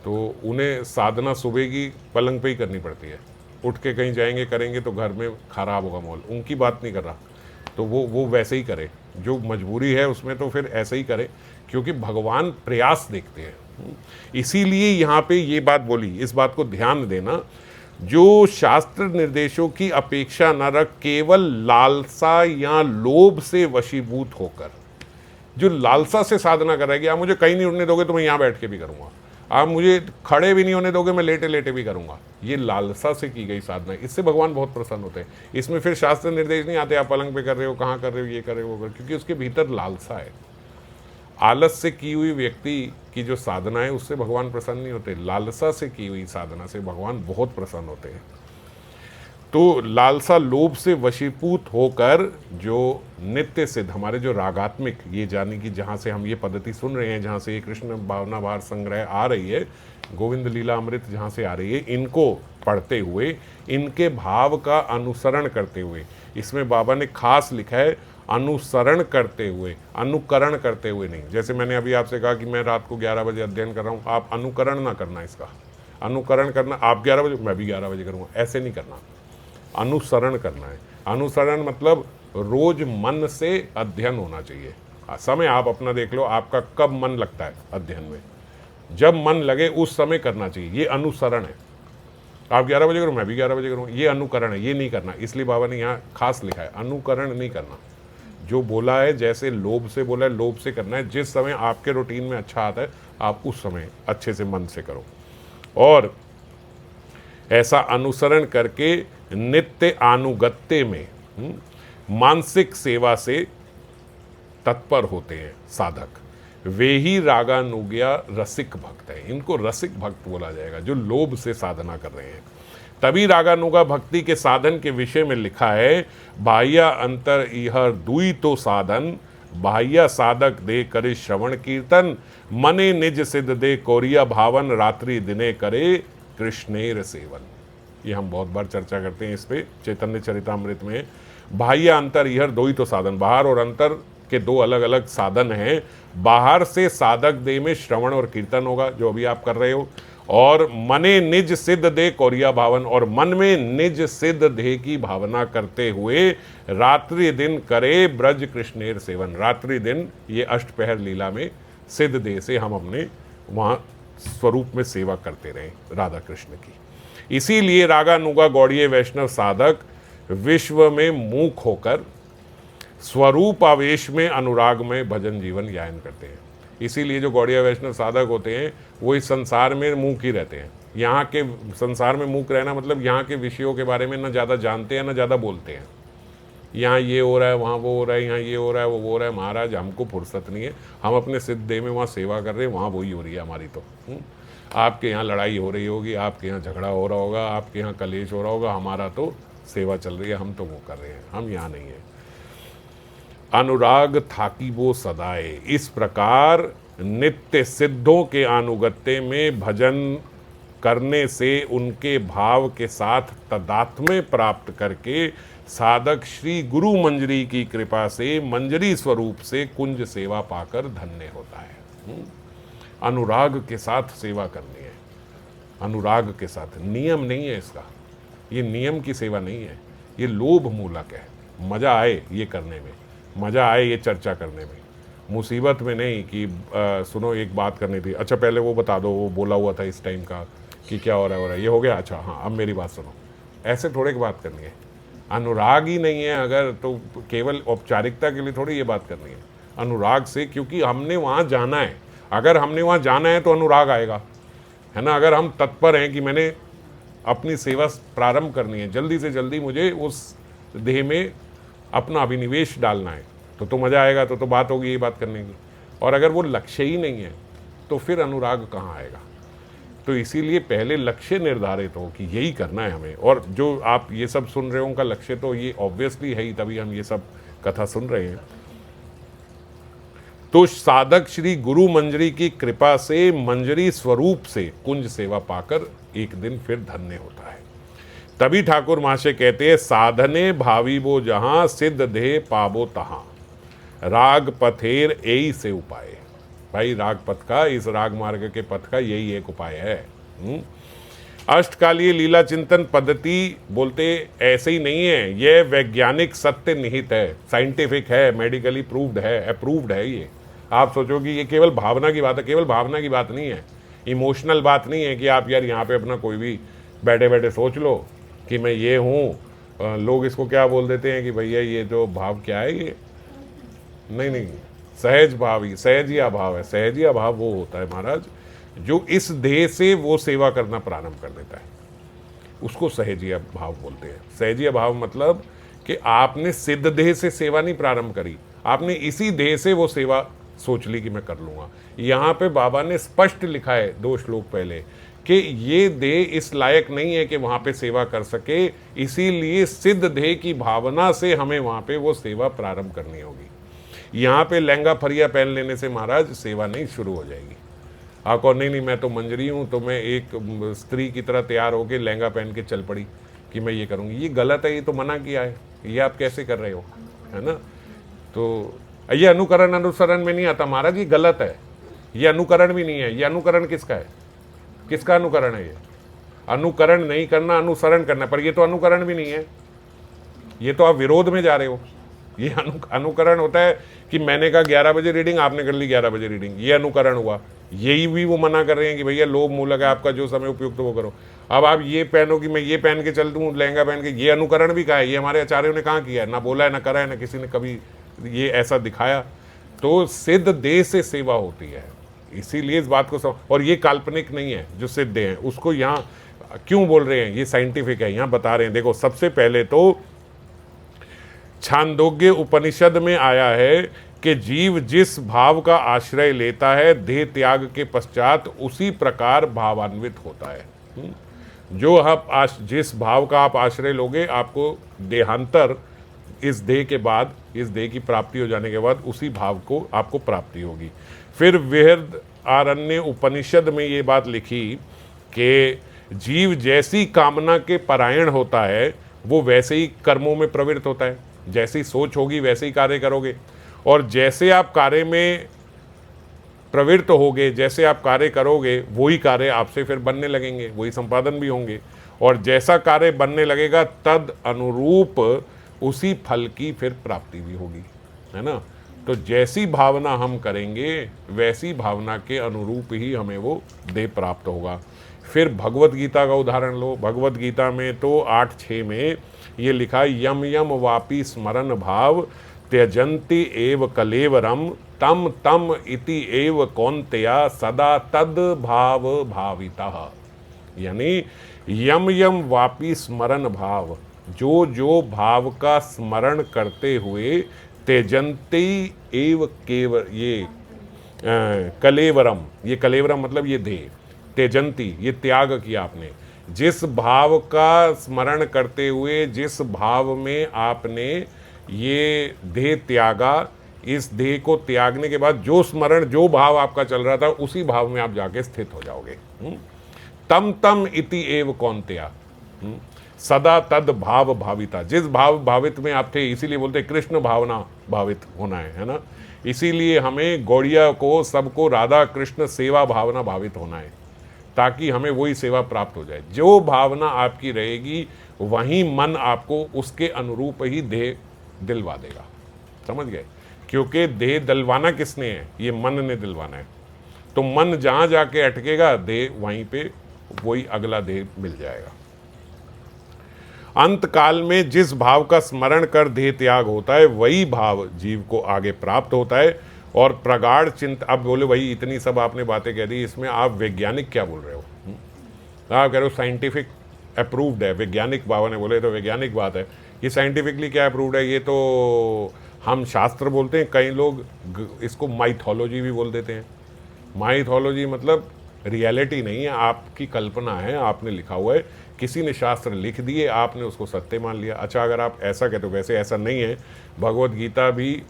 तो उन्हें साधना सुबह की पलंग पे ही करनी पड़ती है। उठ के कहीं जाएंगे करेंगे तो घर में खराब होगा माहौल, उनकी बात नहीं कर रहा, तो वो वैसे ही करे, जो मजबूरी है उसमें तो फिर ऐसे ही करे, क्योंकि भगवान प्रयास देखते हैं। इसीलिए यहाँ पे ये बात बोली, इस बात को ध्यान देना, जो शास्त्र निर्देशों की अपेक्षा न रख केवल लालसा या लोभ से वशीभूत होकर, जो लालसा से साधना कर रहा है कि आप मुझे कहीं नहीं उठने दोगे तो मैं यहाँ बैठ के भी करूँगा, आप मुझे खड़े भी नहीं होने दोगे मैं लेटे लेटे भी करूँगा, ये लालसा से की गई साधना है। इससे भगवान बहुत प्रसन्न होते हैं। इसमें फिर शास्त्र निर्देश नहीं आते आप पलंग पे कर रहे हो, कहाँ कर रहे हो, ये कर रहे हो, वो कर, क्योंकि उसके भीतर लालसा है। आलस से की हुई व्यक्ति की जो साधना है उससे भगवान प्रसन्न नहीं होते, लालसा से की हुई साधना से भगवान बहुत प्रसन्न होते हैं। तो लालसा लोभ से वशीभूत होकर जो नित्य सिद्ध हमारे जो रागात्मिक, ये जानी कि जहाँ से हम ये पद्धति सुन रहे हैं, जहाँ से ये कृष्ण भावना भार संग्रह आ रही है, गोविंद लीला अमृत जहाँ से आ रही है, इनको पढ़ते हुए, इनके भाव का अनुसरण करते हुए, इसमें बाबा ने खास लिखा है अनुसरण करते हुए, अनुकरण करते हुए नहीं। जैसे मैंने अभी आपसे कहा कि मैं रात को 11 बजे अध्ययन कर रहा हूँ, आप अनुकरण ना करना इसका। अनुकरण करना आप 11 बजे, मैं भी 11 बजे करूँगा, ऐसे नहीं करना, अनुसरण करना है। अनुसरण मतलब रोज मन से अध्ययन होना चाहिए। समय आप अपना देख लो, आपका कब मन लगता है अध्ययन में, जब मन लगे उस समय करना चाहिए, ये अनुसरण है। आप 11 बजे करो, मैं भी 11 बजे करूँ, ये अनुकरण है, ये नहीं करना। इसलिए बाबा ने यहाँ खास लिखा है अनुकरण नहीं करना। जो बोला है, जैसे लोभ से बोला है, लोभ से करना है। जिस समय आपके रूटीन में अच्छा आता है, आप उस समय अच्छे से मन से करो। और ऐसा अनुसरण करके नित्य अनुगत्य में मानसिक सेवा से तत्पर होते हैं साधक, वे ही रागानुज्ञा रसिक भक्त है। इनको रसिक भक्त बोला जाएगा, जो लोभ से साधना कर रहे हैं। तभी रागानुगा भक्ति के साधन के विषय में लिखा है, बाह्य अंतर इहर दुई तो साधन, बाह्य साधक दे करे श्रवण कीर्तन, मने निज सिद्ध दे कोरिया भावन, रात्रि दिने करे कृष्णेर सेवन। ये हम बहुत बार चर्चा करते हैं इस पे, चैतन्य चरितामृत में। बाह्य अंतर इहर दो ही तो साधन, बाहर और अंतर के दो अलग अलग साधन हैं। बाहर से साधक देह में श्रवण और कीर्तन होगा, जो अभी आप कर रहे हो, और मने निज सिद्ध दे कोरिया भावन, और मन में निज सिद्ध देह की भावना करते हुए रात्रि दिन करे ब्रज कृष्णेर सेवन। रात्रि दिन ये अष्टपहर लीला में सिद्ध देह से हम अपने वहाँ स्वरूप में सेवा करते रहे राधा कृष्ण की। इसीलिए रागानुगा गौड़ीय वैष्णव साधक विश्व में मूक होकर स्वरूप आवेश में अनुराग में भजन जीवन यापन करते हैं। इसीलिए जो गौड़ीय वैष्णव साधक होते हैं वो इस संसार में मूक ही रहते हैं। यहाँ के संसार में मूक रहना मतलब यहाँ के विषयों के बारे में ना ज़्यादा जानते हैं ना ज़्यादा बोलते हैं। यहाँ ये हो रहा है, वहाँ वो हो रहा है, यहाँ ये हो रहा है, वो हो रहा है। महाराज हमको फुर्सत नहीं है, हम अपने सिद्ध देह में वहाँ सेवा कर रहे हैं, वहाँ वही हो रही है हमारी। तो आपके यहाँ लड़ाई हो रही होगी, आपके यहाँ झगड़ा हो रहा होगा, आपके यहाँ कलेश हो रहा होगा, हमारा तो सेवा चल रही है, हम तो वो कर रहे हैं, हम यहाँ नहीं है। अनुराग थाकी वो सदाए। इस प्रकार नित्य सिद्धों के अनुगत्य में भजन करने से उनके भाव के साथ तदात्म्य प्राप्त करके साधक श्री गुरु मंजरी की कृपा से मंजरी स्वरूप से कुंज सेवा पाकर धन्य होता है। अनुराग के साथ सेवा करनी है, अनुराग के साथ। नियम नहीं है इसका, ये नियम की सेवा नहीं है, ये लोभ मूलक है। मज़ा आए ये करने में, मज़ा आए ये चर्चा करने में, मुसीबत में नहीं कि सुनो एक बात करनी थी, अच्छा पहले वो बता दो, वो बोला हुआ था इस टाइम का कि क्या हो रहा है, ये हो गया, अच्छा हाँ अब मेरी बात सुनो। ऐसे थोड़े की बात करनी है। अनुराग ही नहीं है अगर, तो केवल औपचारिकता के लिए थोड़ी ये बात करनी है। अनुराग से, क्योंकि हमने वहाँ जाना है। अगर हमने वहाँ जाना है तो अनुराग आएगा, है ना। अगर हम तत्पर हैं कि मैंने अपनी सेवा प्रारंभ करनी है, जल्दी से जल्दी मुझे उस देह में अपना अभिनिवेश डालना है, तो मज़ा आएगा, तो बात होगी ये बात करने की। और अगर वो लक्ष्य ही नहीं है तो फिर अनुराग कहाँ आएगा। तो इसीलिए पहले लक्ष्य निर्धारित हो कि यही करना है हमें। और जो आप ये सब सुन रहे हो उनका लक्ष्य तो ये ऑब्वियसली है ही, तभी हम ये सब कथा सुन रहे हैं। तो साधक श्री गुरु मंजरी की कृपा से मंजरी स्वरूप से कुंज सेवा पाकर एक दिन फिर धन्य होता है। तभी ठाकुर महाशय कहते हैं, साधने भावी वो जहां सिद्ध देह पाबो तहां, राग पथेर एई से उपाय। भाई राग पथ का, इस राग मार्ग के पथ का यही एक उपाय है। अष्टकालीय लीला चिंतन पद्धति बोलते ऐसे ही नहीं है, यह वैज्ञानिक सत्य निहित है, साइंटिफिक है, मेडिकली प्रूव्ड है, अप्रूव्ड है। ये आप सोचोगे ये केवल भावना की बात है, केवल भावना की बात नहीं है, इमोशनल बात नहीं है कि आप यार यहाँ पे अपना कोई भी बैठे बैठे सोच लो कि मैं ये हूँ। लोग इसको क्या बोल देते हैं कि भैया ये जो भाव क्या है, ये नहीं, सहज भाव ही, सहज ही अभाव है। सहज ही अभाव वो होता है महाराज जो इस देह से वो सेवा करना प्रारंभ कर देता है, उसको सहजीय भाव बोलते हैं। सहजीय भाव मतलब कि आपने सिद्ध देह से सेवा नहीं प्रारंभ करी, आपने इसी देह से वो सेवा सोच ली कि मैं कर लूँगा। यहाँ पे बाबा ने स्पष्ट लिखा है 2 श्लोक पहले कि ये देह इस लायक नहीं है कि वहाँ पे सेवा कर सके, इसीलिए सिद्ध देह की भावना से हमें वहाँ पे वो सेवा प्रारंभ करनी होगी। यहाँ पे लहंगा फरिया पहन लेने से महाराज सेवा नहीं शुरू हो जाएगी। आप कहो नहीं नहीं मैं तो मंजरी हूँ, तो मैं एक स्त्री की तरह तैयार होकर लहंगा पहन के चल पड़ी कि मैं ये करूँगी, ये गलत है, ये तो मना किया है, ये आप कैसे कर रहे हो, है ना। तो ये अनुकरण अनुसरण में नहीं आता महाराज, ये गलत है, ये अनुकरण भी नहीं है। ये अनुकरण किसका है, किसका अनुकरण है? ये अनुकरण नहीं करना, अनुसरण करना, पर ये तो अनुकरण भी नहीं है, ये तो आप विरोध में जा रहे हो। ये अनुकरण होता है कि मैंने कहा 11 बजे रीडिंग, आपने कर ली 11 बजे रीडिंग, ये अनुकरण हुआ। यही भी वो मना कर रहे हैं कि भैया लोभ मूलक है, आपका जो समय उपयुक्त वो करो। अब आप ये पहनो कि मैं ये पहन के चल दूँ लहंगा पहन के, ये अनुकरण भी कहा है, ये हमारे आचार्यों ने कहाँ किया है, ना बोला है, ना करा है, ना किसी ने कभी ये ऐसा दिखाया। तो सिद्ध देह से सेवा होती है, इसीलिए इस बात को और ये काल्पनिक नहीं है जो सिद्ध है, उसको यहाँ क्यों बोल रहे हैं, ये साइंटिफिक है, यहाँ बता रहे हैं। देखो सबसे पहले तो छांदोग्य उपनिषद में आया है कि जीव जिस भाव का आश्रय लेता है देह त्याग के पश्चात उसी प्रकार भावान्वित होता है। जो आप जिस भाव का आप आश्रय लोगे, आपको देहांतर इस देह के बाद, इस देह की प्राप्ति हो जाने के बाद उसी भाव को आपको प्राप्ति होगी। फिर विहृद आरण्य उपनिषद में ये बात लिखी कि जीव जैसी कामना के परायण होता है वो वैसे ही कर्मों में प्रवृत्त होता है, जैसी सोच होगी वैसे ही कार्य करोगे, और जैसे आप कार्य में प्रवृत्त होगे, जैसे आप कार्य करोगे वही कार्य आपसे फिर बनने लगेंगे, वही संपादन भी होंगे, और जैसा कार्य बनने लगेगा तद अनुरूप उसी फल की फिर प्राप्ति भी होगी, है ना। तो जैसी भावना हम करेंगे वैसी भावना के अनुरूप ही हमें वो देह प्राप्त होगा। फिर भगवत गीता का उदाहरण लो, भगवत गीता में तो 8:6 में ये लिखा है, यम यम वापी स्मरण भाव त्यजंती एव कलेवरम तम तम इति एव कौन्तेया सदा तद भाव भाविता। यानी यम यम वापी स्मरण भाव, जो जो भाव का स्मरण करते हुए त्यजंती एव केव ये कलेवरम, ये कलेवरम मतलब ये देह, त्यजंती ये त्याग किया आपने, जिस भाव का स्मरण करते हुए जिस भाव में आपने ये देह त्यागा, इस देह को त्यागने के बाद जो स्मरण, जो भाव आपका चल रहा था उसी भाव में आप जाके स्थित हो जाओगे। तम तम इति एव कौन्तेया, सदा तद भाव भाविता, जिस भाव भावित में आप थे, इसीलिए बोलते कृष्ण भावना भावित होना है ना। इसीलिए हमें गौड़िया को, सबको राधा कृष्ण सेवा भावना भावित होना है, ताकि हमें वही सेवा प्राप्त हो जाए। जो भावना आपकी रहेगी वहीं मन आपको उसके अनुरूप ही देह दिलवा देगा, समझ गए। क्योंकि देह दिलवाना किसने है, ये मन ने दिलवाना है। तो मन जहाँ जाके अटकेगा देह वहीं पे वही अगला देह मिल जाएगा। अंत काल में जिस भाव का स्मरण कर देह त्याग होता है वही भाव जीव को आगे प्राप्त होता है। और प्रगाढ़ चिंता, अब बोले भाई इतनी सब आपने बातें कह दी, इसमें आप वैज्ञानिक क्या बोल रहे हो? आप कह रहे हो साइंटिफिक अप्रूव्ड है, वैज्ञानिक बाबा ने बोले तो वैज्ञानिक बात है। ये साइंटिफिकली क्या अप्रूव्ड है? ये तो हम शास्त्र बोलते हैं, कई लोग इसको माइथोलॉजी भी बोल देते हैं। माइथोलॉजी मतलब रियलिटी नहीं है, आपकी कल्पना है, आपने लिखा हुआ है, किसी ने शास्त्र लिख दिए, आपने उसको सत्य मान लिया। अच्छा, अगर आप ऐसा कहते हो, वैसे ऐसा नहीं है। भगवत गीता भी,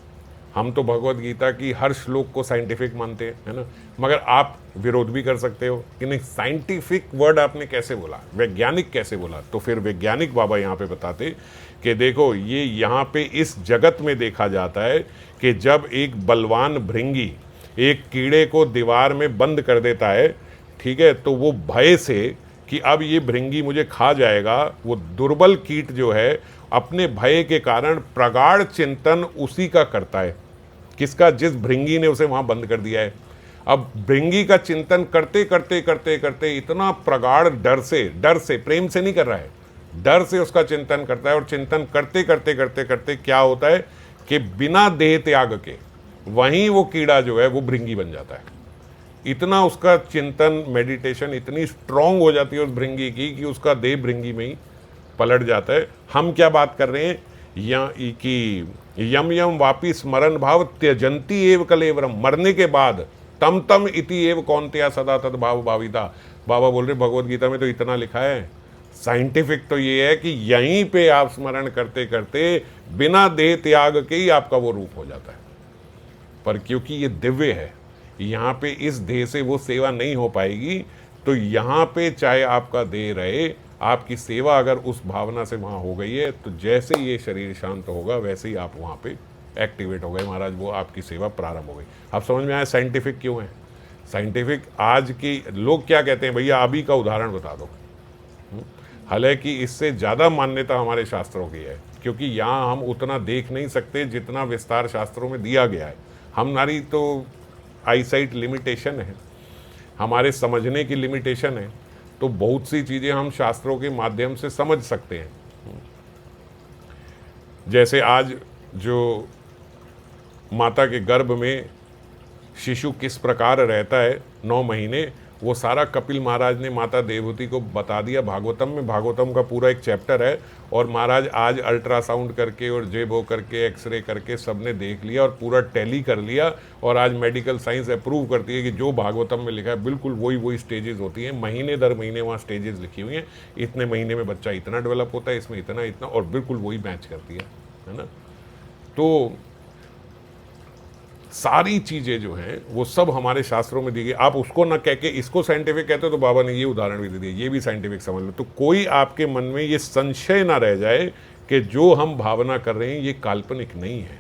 हम तो भगवत गीता की हर श्लोक को साइंटिफिक मानते हैं, है ना। मगर आप विरोध भी कर सकते हो कि नहीं साइंटिफिक वर्ड आपने कैसे बोला, वैज्ञानिक कैसे बोला। तो फिर वैज्ञानिक बाबा यहाँ पे बताते कि देखो ये यहाँ पे इस जगत में देखा जाता है कि जब एक बलवान भृंगी एक कीड़े को दीवार में बंद कर देता है, ठीक है, तो वो भय से कि अब ये भृंगी मुझे खा जाएगा, वो दुर्बल कीट जो है अपने भय के कारण प्रगाढ़ चिंतन उसी का करता है। किसका? जिस भृंगी ने उसे वहां बंद कर दिया है। अब भृंगी का चिंतन करते करते करते करते इतना प्रगाढ़ डर से, प्रेम से नहीं कर रहा है, डर से उसका चिंतन करता है। और चिंतन करते करते करते करते क्या होता है कि बिना देह त्याग के वहीं वो कीड़ा जो है वो भृंगी बन जाता है। इतना उसका चिंतन, मेडिटेशन इतनी स्ट्रांग हो जाती है उस भृंगी की कि उसका देह भृंगी में ही पलट जाता है। हम क्या बात कर रहे हैं कि यम यम वापी स्मरण भाव त्यजंती एव कलेवरम, मरने के बाद तम तम इति एव कौन्तेया सदा तद भाव भाविता। बाबा बोल रहे भगवत गीता में तो इतना लिखा है। साइंटिफिक तो ये है कि यहीं पे आप स्मरण करते करते बिना देह त्याग के ही आपका वो रूप हो जाता है। पर क्योंकि ये दिव्य है, यहाँ पे इस देह से वो सेवा नहीं हो पाएगी। तो यहाँ पे चाहे आपका देह रहे, आपकी सेवा अगर उस भावना से वहाँ हो गई है, तो जैसे ये शरीर शांत होगा वैसे ही आप वहाँ पे एक्टिवेट हो गए महाराज, वो आपकी सेवा प्रारंभ हो गई। आप समझ में आया साइंटिफिक क्यों है? साइंटिफिक आज की लोग क्या कहते हैं, भैया अभी का उदाहरण बता दो। हालांकि इससे ज़्यादा मान्यता हमारे शास्त्रों की है, क्योंकि यहाँ हम उतना देख नहीं सकते जितना विस्तार शास्त्रों में दिया गया है। हमारी तो आईसाइट लिमिटेशन है, हमारे समझने की लिमिटेशन है, तो बहुत सी चीज़ें हम शास्त्रों के माध्यम से समझ सकते हैं। जैसे आज जो माता के गर्भ में शिशु किस प्रकार रहता है 9 महीने, वो सारा कपिल महाराज ने माता देवहूति को बता दिया भागवतम में। भागवतम का पूरा एक चैप्टर है, और महाराज आज अल्ट्रासाउंड करके और जेबो करके एक्सरे करके सबने देख लिया और पूरा टैली कर लिया, और आज मेडिकल साइंस अप्रूव करती है कि जो भागवतम में लिखा है बिल्कुल वही स्टेजेस होती हैं। महीने दर महीने वहाँ स्टेजेस लिखी हुई हैं, इतने महीने में बच्चा इतना डेवलप होता है, इसमें इतना, और बिल्कुल वही मैच करती है ना। तो सारी चीज़ें जो हैं वो सब हमारे शास्त्रों में दी गई। आप उसको ना कह के इसको साइंटिफिक कहते हो, तो बाबा ने ये उदाहरण भी दे दिया, ये भी साइंटिफिक समझ लो। तो कोई आपके मन में ये संशय ना रह जाए कि जो हम भावना कर रहे हैं ये काल्पनिक नहीं है।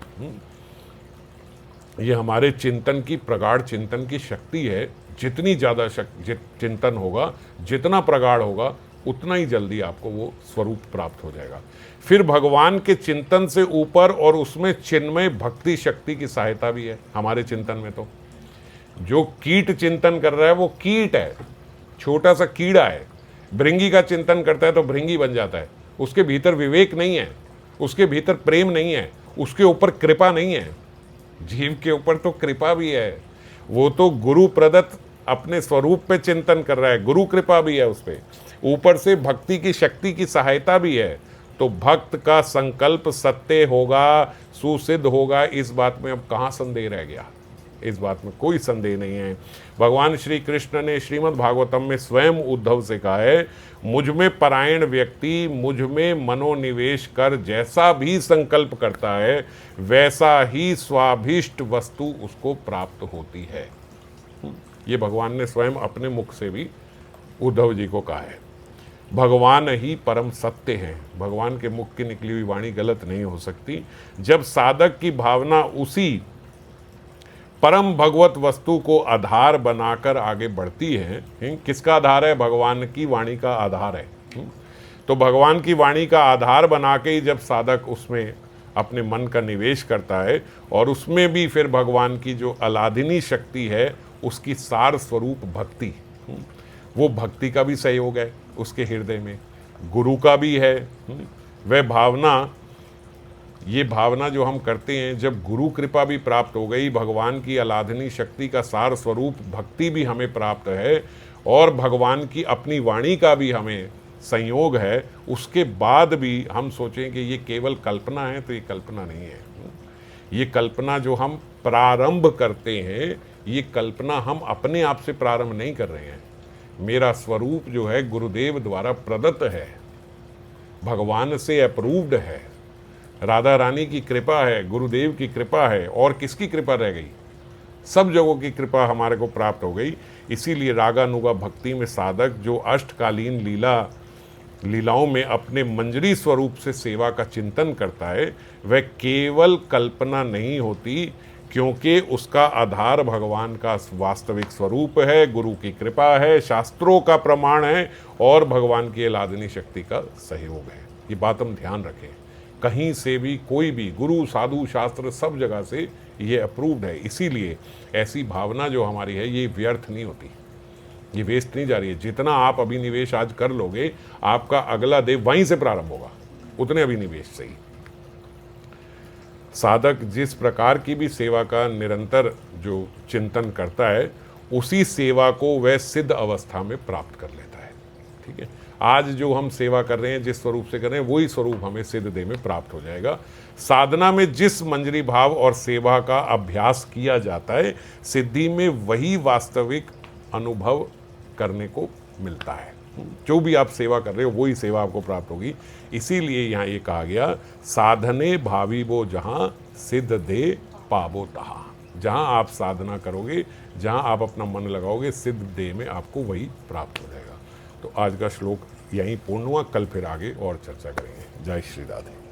ये हमारे चिंतन की, प्रगाढ़ चिंतन की शक्ति है। जितनी ज़्यादा चिंतन होगा, जितना प्रगाढ़ होगा, उतना ही जल्दी आपको वो स्वरूप प्राप्त हो जाएगा। फिर भगवान के चिंतन से ऊपर और उसमें चिन्मय भक्ति शक्ति की सहायता भी है हमारे चिंतन में। तो जो कीट चिंतन कर रहा है वो कीट है, छोटा सा कीड़ा है। भृंगी का चिंतन करता है तो भृंगी बन जाता है। उसके भीतर विवेक नहीं है, उसके भीतर प्रेम नहीं है, उसके ऊपर कृपा नहीं है। जीव के ऊपर तो कृपा भी है, वो तो गुरु प्रदत्त अपने स्वरूप पे चिंतन कर रहा है, गुरु कृपा भी है उस पर, ऊपर से भक्ति की शक्ति की सहायता भी है। तो भक्त का संकल्प सत्य होगा, सुसिद्ध होगा, इस बात में अब कहाँ संदेह रह गया? इस बात में कोई संदेह नहीं है। भगवान श्री कृष्ण ने श्रीमद् भागवतम में स्वयं उद्धव से कहा है, मुझ में परायण व्यक्ति मुझ में मनोनिवेश कर जैसा भी संकल्प करता है वैसा ही स्वाभिष्ट वस्तु उसको प्राप्त होती है। ये भगवान ने स्वयं अपने मुख से भी उद्धव जी को कहा है। भगवान ही परम सत्य हैं। भगवान के मुख की निकली हुई वाणी गलत नहीं हो सकती। जब साधक की भावना उसी परम भगवत वस्तु को आधार बनाकर आगे बढ़ती है, किसका आधार है? भगवान की वाणी का आधार है। तो भगवान की वाणी का आधार बना के ही जब साधक उसमें अपने मन का निवेश करता है, और उसमें भी फिर भगवान की जो अलादिनी शक्ति है उसकी सार स्वरूप भक्ति, वो भक्ति का भी सहयोग है उसके हृदय में, गुरु का भी है। वह भावना, ये भावना जो हम करते हैं, जब गुरु कृपा भी प्राप्त हो गई, भगवान की अलाधनी शक्ति का सार स्वरूप भक्ति भी हमें प्राप्त है, और भगवान की अपनी वाणी का भी हमें संयोग है, उसके बाद भी हम सोचें कि ये केवल कल्पना है, तो ये कल्पना नहीं है। ये कल्पना जो हम प्रारंभ करते हैं, ये कल्पना हम अपने आप से प्रारंभ नहीं कर रहे हैं। मेरा स्वरूप जो है गुरुदेव द्वारा प्रदत्त है, भगवान से अप्रूव्ड है, राधा रानी की कृपा है, गुरुदेव की कृपा है, और किसकी कृपा रह गई? सब जगहों की कृपा हमारे को प्राप्त हो गई। इसीलिए रागानुगा भक्ति में साधक जो अष्टकालीन लीलाओं में अपने मंजरी स्वरूप से सेवा का चिंतन करता है, वह केवल कल्पना नहीं होती, क्योंकि उसका आधार भगवान का वास्तविक स्वरूप है, गुरु की कृपा है, शास्त्रों का प्रमाण है, और भगवान की अलादिनी शक्ति का सहयोग है। ये बात हम ध्यान रखें। कहीं से भी कोई भी गुरु, साधु, शास्त्र सब जगह से ये अप्रूव्ड है। इसीलिए ऐसी भावना जो हमारी है ये व्यर्थ नहीं होती, ये वेस्ट नहीं जा रही है। जितना आप अभिनिवेश आज कर लोगे, आपका अगला देव वहीं से प्रारंभ होगा, उतने अभिनिवेश से ही। साधक जिस प्रकार की भी सेवा का निरंतर जो चिंतन करता है, उसी सेवा को वह सिद्ध अवस्था में प्राप्त कर लेता है। ठीक है, आज जो हम सेवा कर रहे हैं, जिस स्वरूप से कर रहे हैं, वही स्वरूप हमें सिद्ध देह में प्राप्त हो जाएगा। साधना में जिस मंजरी भाव और सेवा का अभ्यास किया जाता है, सिद्धि में वही वास्तविक अनुभव करने को मिलता है। जो भी आप सेवा कर रहे हो वही सेवा आपको प्राप्त होगी। इसीलिए यहाँ ये कहा गया, साधने भावी वो जहाँ सिद्ध दे पावो तहाँ। जहाँ आप साधना करोगे, जहाँ आप अपना मन लगाओगे, सिद्ध देह में आपको वही प्राप्त हो जाएगा। तो आज का श्लोक यहीं पूर्ण हुआ, कल फिर आगे और चर्चा करेंगे। जय श्री राधे।